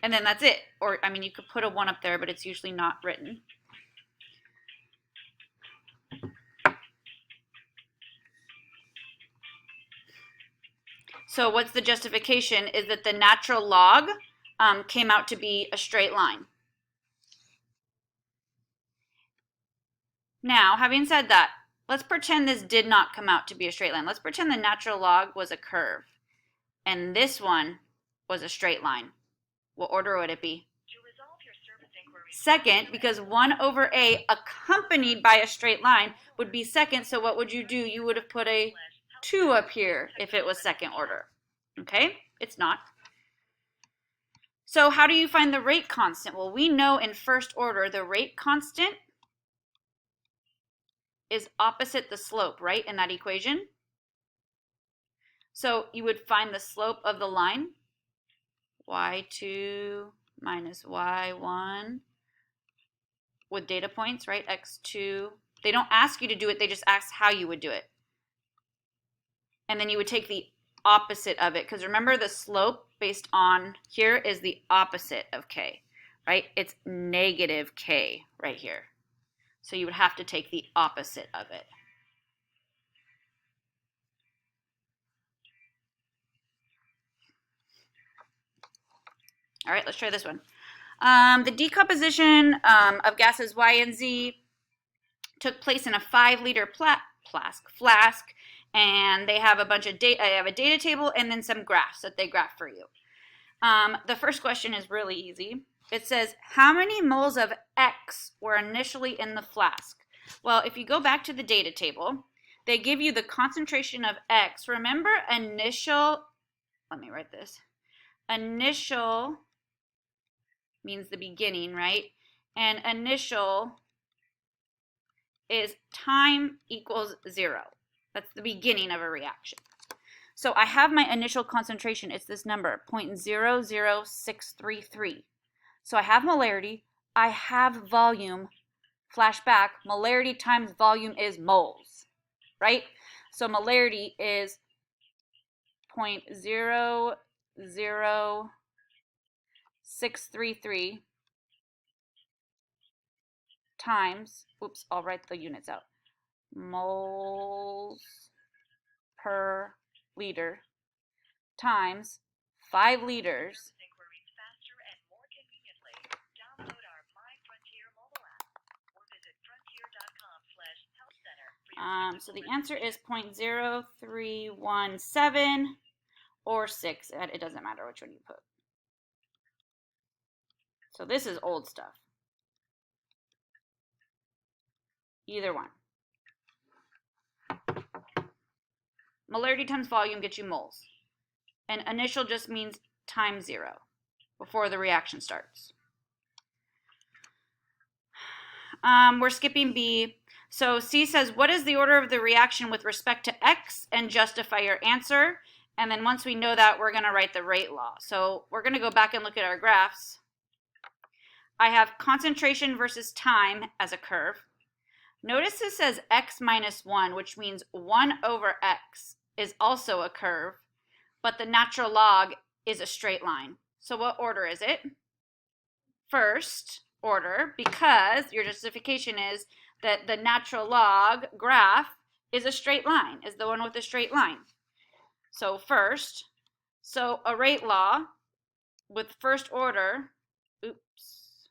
S1: And then that's it. Or, I mean, you could put a 1 up there, but it's usually not written. So what's the justification is that the natural log came out to be a straight line. Now, having said that, let's pretend this did not come out to be a straight line. Let's pretend the natural log was a curve, and this one was a straight line. What order would it be? Second, because 1 over A accompanied by a straight line would be second, so what would you do? You would have put a 2 up here if it was second order. Okay? It's not. So how do you find the rate constant? Well, we know in first order the rate constant is opposite the slope, right, in that equation? So you would find the slope of the line, y2 minus y1, with data points, right, x2. They don't ask you to do it, they just ask how you would do it. And then you would take the opposite of it, because remember the slope based on here is the opposite of k, right? It's negative k right here. So you would have to take the opposite of it. All right, let's try this one. The decomposition of gases Y and Z took place in a 5-liter flask, and they have a bunch of data. I have a data table and then some graphs that they graph for you. The first question is really easy. It says, how many moles of X were initially in the flask? Well, if you go back to the data table, they give you the concentration of X. Remember initial, let me write this. Initial means the beginning, right? And initial is time equals 0. That's the beginning of a reaction. So I have my initial concentration. It's this number, 0.00633. So I have molarity, I have volume. Flashback, molarity times volume is moles, right? So molarity is 0.00633 times, oops, I'll write the units out, moles per liter times 5 liters. So the answer is 0.0317 or 6. It doesn't matter which one you put. So this is old stuff. Either one. Molarity times volume gets you moles. And initial just means times 0 before the reaction starts. We're skipping B. So C says, what is the order of the reaction with respect to X, and justify your answer. And then once we know that, we're going to write the rate law. So we're going to go back and look at our graphs. I have concentration versus time as a curve. Notice this says X minus 1, which means 1 over X is also a curve, but the natural log is a straight line. So what order is it? First order, because your justification is that the natural log graph is a straight line, is the one with a straight line. So first, so a rate law with first order, oops,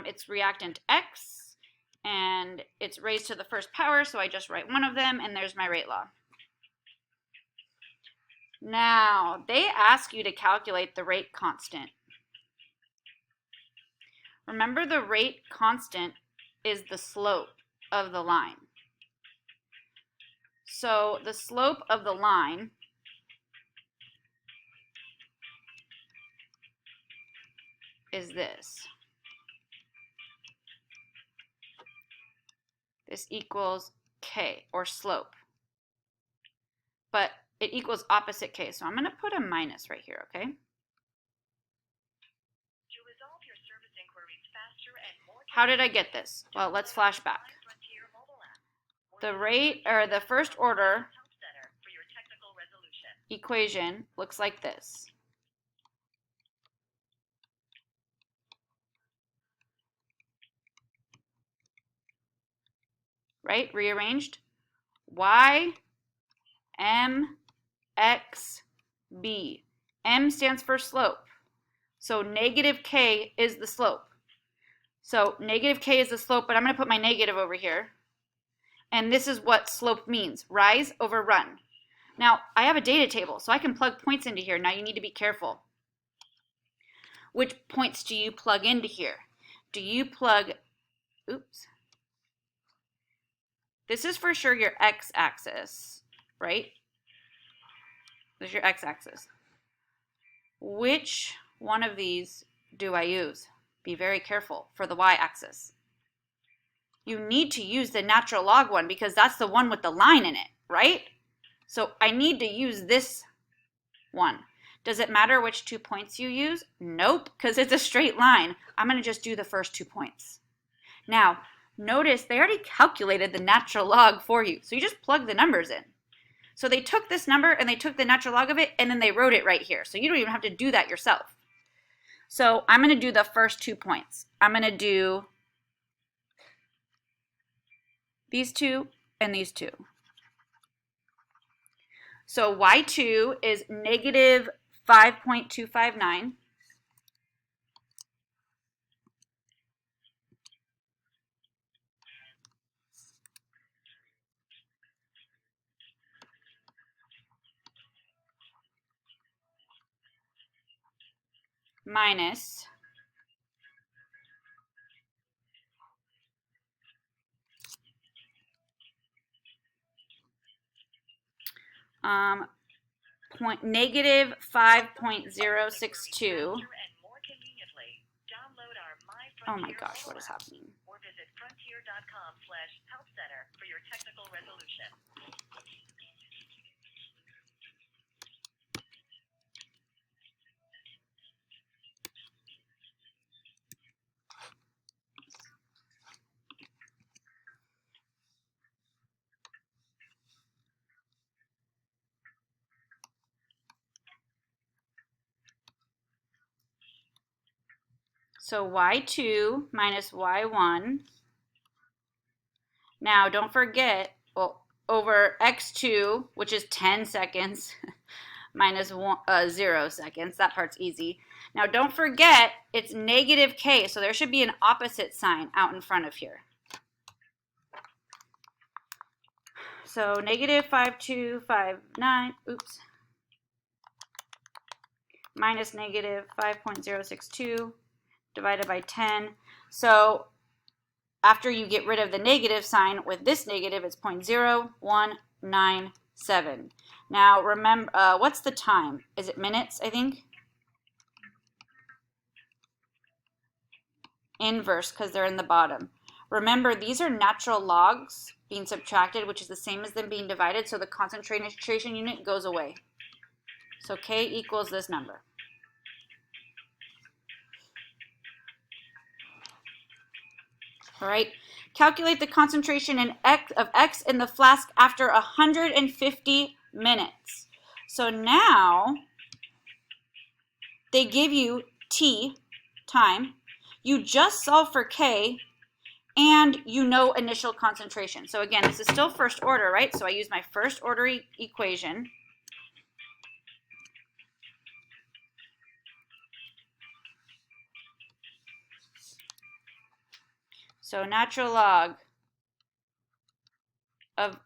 S1: It's reactant X, and it's raised to the first power, so I just write one of them, and there's my rate law. Now, they ask you to calculate the rate constant. Remember, the rate constant is the slope of the line. So the slope of the line is this. This equals k, or slope. But it equals opposite k, so I'm going to put a minus right here, okay? How did I get this? Well, let's flash back. The rate, or the first order equation looks like this. Right? Rearranged. Y, M, X, B. M stands for slope. So negative k is the slope. So negative k is the slope, but I'm going to put my negative over here. And this is what slope means. Rise over run. Now, I have a data table, so I can plug points into here. Now, you need to be careful. Which points do you plug into here? Do you plug, oops. This is for sure your x-axis, right? This is your x-axis. Which one of these do I use? Be very careful for the y-axis. You need to use the natural log one because that's the one with the line in it, right? So I need to use this one. Does it matter which 2 points you use? Nope, because it's a straight line. I'm going to just do the first 2 points. Now, notice they already calculated the natural log for you. So you just plug the numbers in. So they took this number and they took the natural log of it and then they wrote it right here. So you don't even have to do that yourself. So I'm going to do the first 2 points. I'm going to do these two and these two. So y2 is negative 5.259. Minus 5.062. Oh my gosh, what is happening?
S3: Or visit frontier.com/help center for your technical resolution.
S1: So y2 minus y1. Now don't forget, well, over x2, which is 10 seconds, minus 0 seconds. That part's easy. Now don't forget, it's negative k, so there should be an opposite sign out in front of here. So negative 5.259, oops, minus negative 5.062 divided by 10. So after you get rid of the negative sign with this negative, it's 0.0197. Now remember, what's the time? Is it minutes, I think? Inverse, because they're in the bottom. Remember, these are natural logs being subtracted, which is the same as them being divided, so the concentration unit goes away. So K equals this number. All right, calculate the concentration of X in the flask after 150 minutes. So now they give you T, time. You just solve for K, and you know initial concentration. So again, this is still first order, right? So I use my first order equation. So natural log of,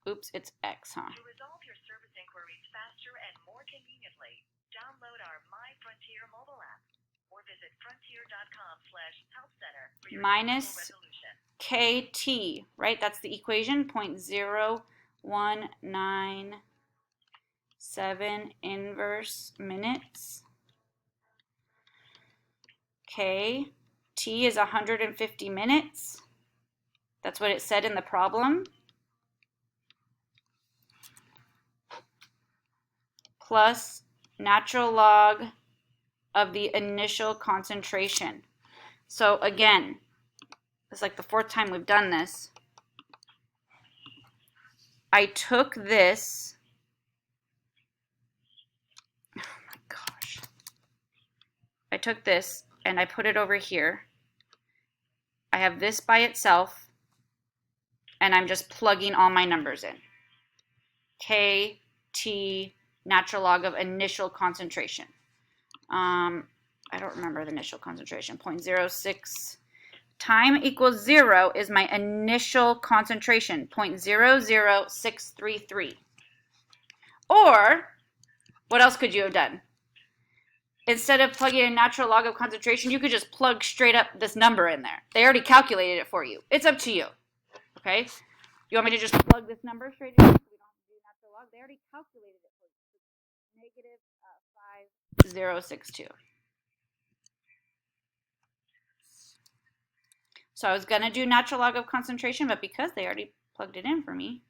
S1: oops, it's x, huh?
S3: To resolve your service inquiries faster and more conveniently, download our My Frontier mobile app or visit frontier.com/helpcenter for your
S1: Minus
S3: resolution.
S1: kt, right? That's the equation, 0.0197 inverse minutes. K, t is 150 minutes. That's what it said in the problem. Plus natural log of the initial concentration. So again, it's like the fourth time we've done this. I took this, oh my gosh. I took this and I put it over here. I have this by itself and I'm just plugging all my numbers in. K, T, natural log of initial concentration. I don't remember the initial concentration, 0.06. Time equals 0 is my initial concentration, 0.00633. Or, what else could you have done? Instead of plugging in natural log of concentration, you could just plug straight up this number in there. They already calculated it for you. It's up to you. Okay? You want me to just plug this number straight in so we don't have to do natural log? They already calculated it for you. Negative 5062. So I was going to do natural log of concentration, but because they already plugged it in for me,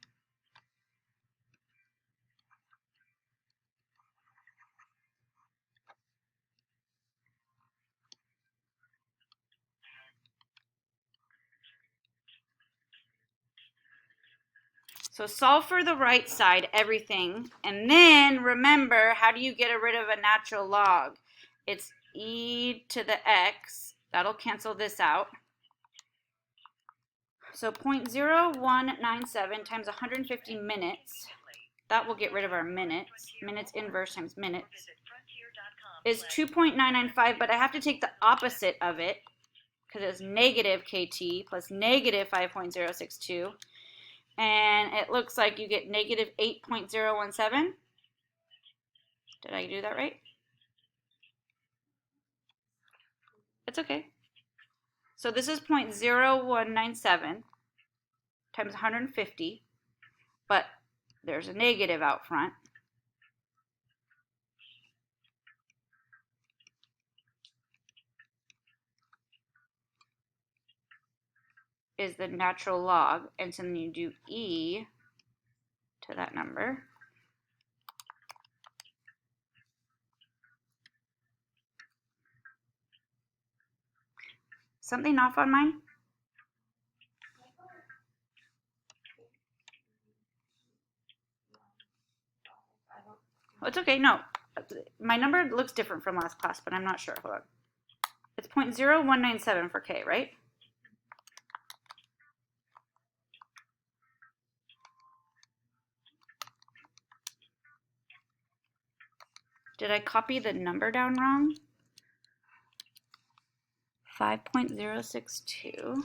S1: so solve for the right side, everything, and then remember, how do you get rid of a natural log? It's e to the x. That'll cancel this out. So 0.0197 times 150 minutes, that will get rid of our minutes. Minutes inverse times minutes is 2.995, but I have to take the opposite of it because it's negative kt plus negative 5.062. And it looks like you get negative 8.017. Did I do that right? It's okay. So this is 0.0197 times 150, but there's a negative out front. Is the natural log, and so then you do e to that number. Something off on mine? Oh, it's okay, no. My number looks different from last class, but I'm not sure. Hold on. It's 0.0197 for K, right? Did I copy the number down wrong? 5.062.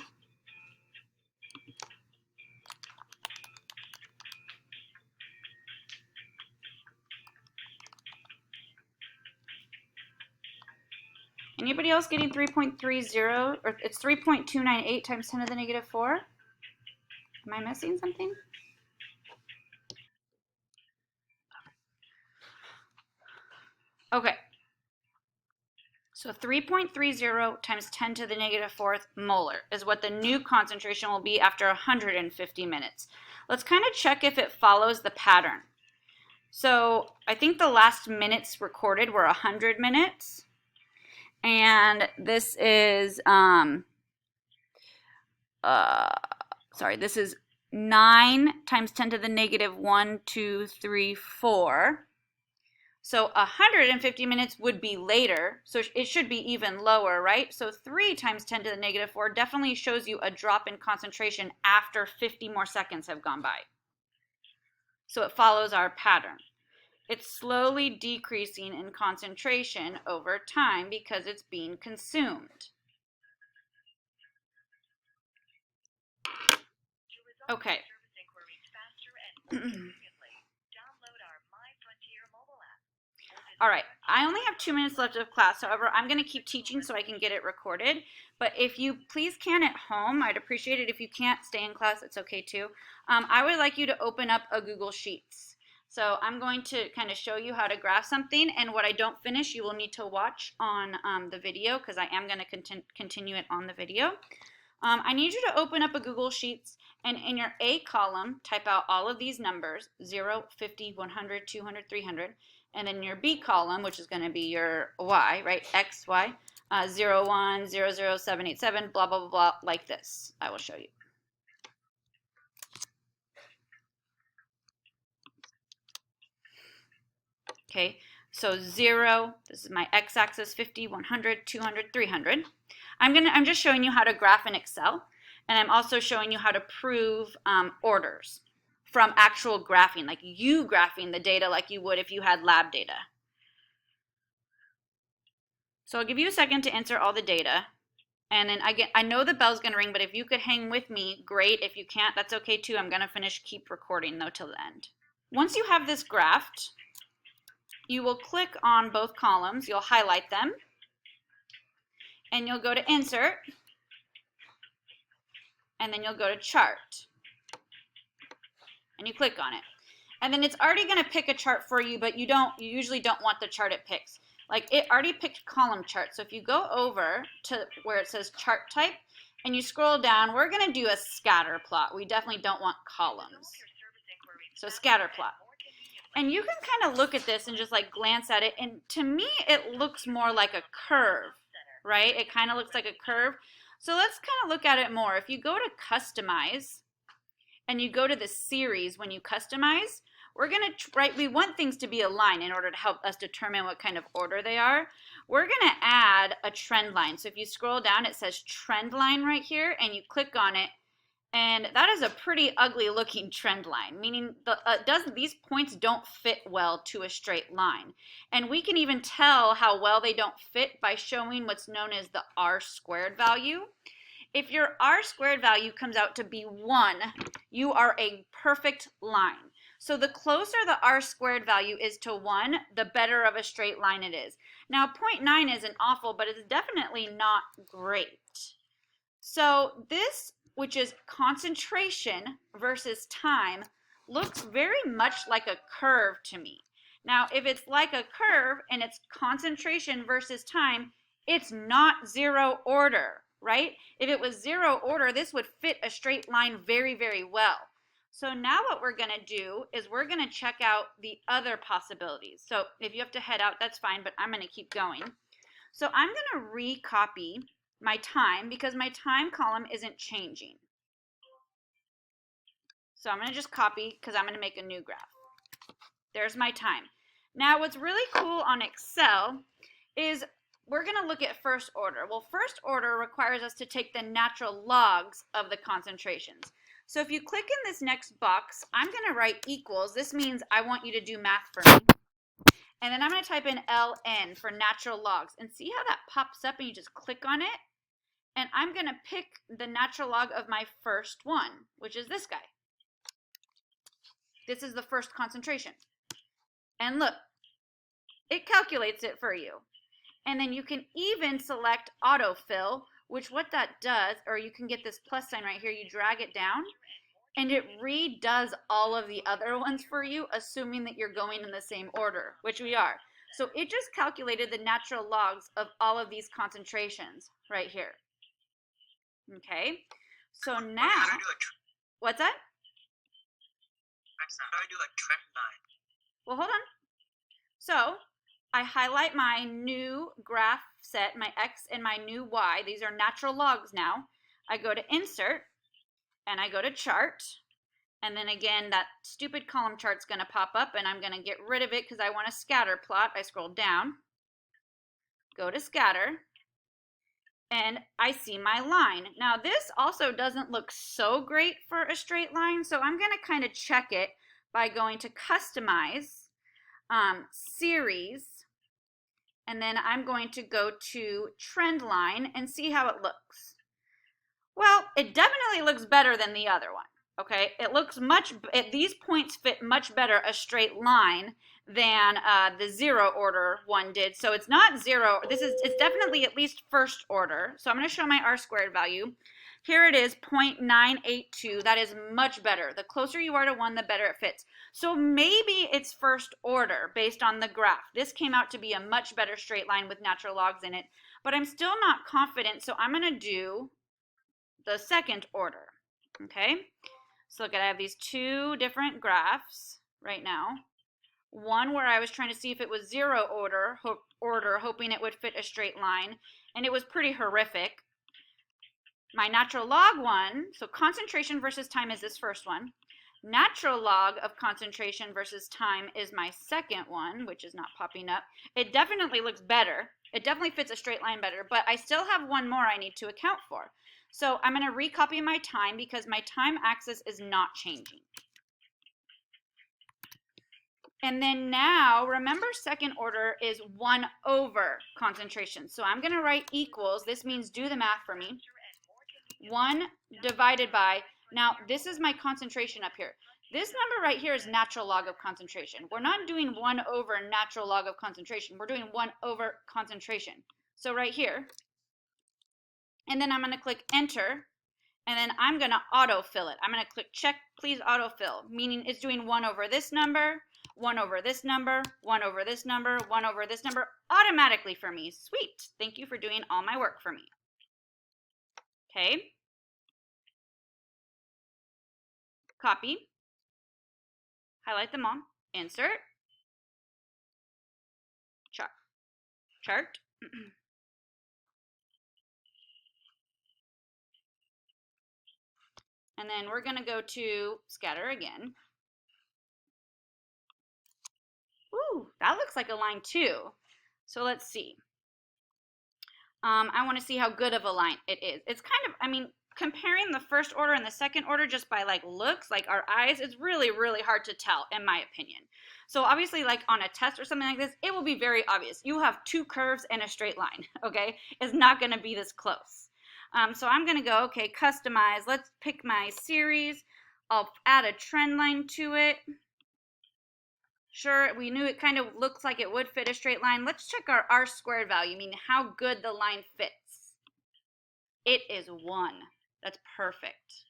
S1: Anybody else getting 3.30? Or it's 3.298 times 10 to the negative 4? Am I missing something? Okay. So 3.30 times 10 to the negative 4th molar is what the new concentration will be after 150 minutes. Let's kind of check if it follows the pattern. So I think the last minutes recorded were 100 minutes. And this is, this is 9 times 10 to the negative 1, 2, 3, 4. So 150 minutes would be later, so it should be even lower, right? So 3 times 10 to the negative 4 definitely shows you a drop in concentration after 50 more seconds have gone by. So it follows our pattern. It's slowly decreasing in concentration over time because it's being consumed. Okay.
S3: Service inquiries faster and more conveniently. Download our My Frontier mobile app.
S1: All right, I only have 2 minutes left of class. However, I'm going to keep teaching so I can get it recorded. But if you please can at home, I'd appreciate it. If you can't stay in class, it's okay too. I would like you to open up a Google Sheets. So I'm going to kind of show you how to graph something, and what I don't finish, you will need to watch on the video, because I am going to continue it on the video. I need you to open up a Google Sheets, and in your A column, type out all of these numbers, 0, 50, 100, 200, 300. And then your B column, which is going to be your Y, right, X, Y, 0, 1, 0, 0, 7, 8, 7, blah, blah, blah, blah, like this. I will show you. Okay, so 0, this is my x-axis, 50, 100, 200, 300. I'm just showing you how to graph in Excel, and I'm also showing you how to prove orders from actual graphing, like you graphing the data like you would if you had lab data. So I'll give you a second to enter all the data. And then I know the bell's going to ring, but if you could hang with me, great. If you can't, that's okay too. I'm going to keep recording though till the end. Once you have this graphed, you will click on both columns. You'll highlight them. And you'll go to Insert. And then you'll go to Chart. And you click on it. And then it's already going to pick a chart for you, but you usually don't want the chart it picks. Like it already picked column chart. So if you go over to where it says chart type and you scroll down, we're going to do a scatter plot. We definitely don't want columns. So scatter plot. And you can kind of look at this and just like glance at it. And to me, it looks more like a curve, right? It kind of looks like a curve. So let's kind of look at it more. If you go to customize and you go to the series when you customize, we're going to, we want things to be aligned in order to help us determine what kind of order they are. We're going to add a trend line. So if you scroll down, it says trend line right here, and you click on it, and that is a pretty ugly looking trend line, meaning these points don't fit well to a straight line. And we can even tell how well they don't fit by showing what's known as the R-squared value. If your R-squared value comes out to be 1, you are a perfect line. So the closer the R-squared value is to 1, the better of a straight line it is. Now 0.9 isn't awful, but it's definitely not great. So this, which is concentration versus time, looks very much like a curve to me. Now if it's like a curve and it's concentration versus time, it's not 0 order, right? If it was 0 order, this would fit a straight line very, very well. So now what we're going to do is we're going to check out the other possibilities. So if you have to head out, that's fine, but I'm going to keep going. So I'm going to recopy my time because my time column isn't changing. So I'm going to just copy because I'm going to make a new graph. There's my time. Now what's really cool on Excel is we're going to look at first order. Well, first order requires us to take the natural logs of the concentrations. So if you click in this next box, I'm going to write equals. This means I want you to do math for me. And then I'm going to type in ln for natural logs. And see how that pops up and you just click on it? And I'm going to pick the natural log of my first one, which is this guy. This is the first concentration. And look, it calculates it for you. And then you can even select autofill, which what that does, or you can get this plus sign right here, you drag it down, and it redoes all of the other ones for you, assuming that you're going in the same order, which we are. So it just calculated the natural logs of all of these concentrations right here. Okay, so now, what's that?
S2: How do I do like trend line?
S1: Well, hold on. So I highlight my new graph set, my X and my new Y. These are natural logs now. I go to Insert, and I go to Chart. And then again, that stupid column chart's going to pop up, and I'm going to get rid of it because I want a scatter plot. I scroll down, go to Scatter, and I see my line. Now, this also doesn't look so great for a straight line, so I'm going to kind of check it by going to Customize, Series, and then I'm going to go to Trend Line and see how it looks. Well, it definitely looks better than the other one. Okay, it looks these points fit much better a straight line than the zero order one did. So it's not zero. It's definitely at least first order. So I'm going to show my R² value. Here it is, 0.982. That is much better. The closer you are to 1, the better it fits. So maybe it's first order based on the graph. This came out to be a much better straight line with natural logs in it, but I'm still not confident, so I'm going to do the second order. Okay? So look, I have these two different graphs right now. One where I was trying to see if it was zero order, hoping it would fit a straight line, and it was pretty horrific. My natural log one, so concentration versus time is this first one. Natural log of concentration versus time is my second one, which is not popping up. It definitely looks better. It definitely fits a straight line better, but I still have one more I need to account for. So I'm going to recopy my time because my time axis is not changing. And then now, remember second order is 1 over concentration. So I'm going to write equals. This means do the math for me. 1 divided by, now this is my concentration up here. This number right here is natural log of concentration. We're not doing 1 over natural log of concentration. We're doing 1 over concentration. So right here. And then I'm going to click enter. And then I'm going to autofill it. I'm going to click check, please autofill, meaning it's doing 1 over this number, 1 over this number, 1 over this number, 1 over this number, automatically for me. Sweet. Thank you for doing all my work for me. Okay. Copy. Highlight them all. Insert. Chart. And then we're going to go to scatter again. Ooh, that looks like a line too. So let's see. I want to see how good of a line it is. It's kind of, I mean, comparing the first order and the second order just by like looks, like our eyes, it's really, really hard to tell in my opinion. So obviously like on a test or something like this, it will be very obvious. You have two curves and a straight line, okay? It's not going to be this close. So I'm going to go, okay, customize. Let's pick my series. I'll add a trend line to it. Sure, we knew it kind of looks like it would fit a straight line. Let's check our R² value, meaning how good the line fits. It is 1. That's perfect.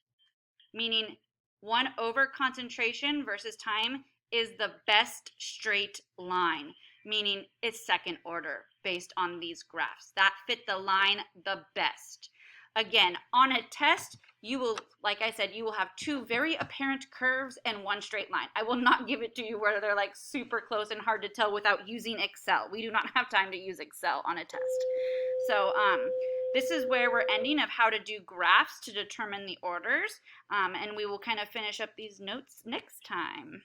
S1: Meaning 1 over concentration versus time is the best straight line, meaning it's second order based on these graphs. That fit the line the best. Again, on a test, you will, like I said, you will have 2 very apparent curves and 1 straight line. I will not give it to you where they're like super close and hard to tell without using Excel. We do not have time to use Excel on a test. So this is where we're ending of how to do graphs to determine the orders. And we will kind of finish up these notes next time.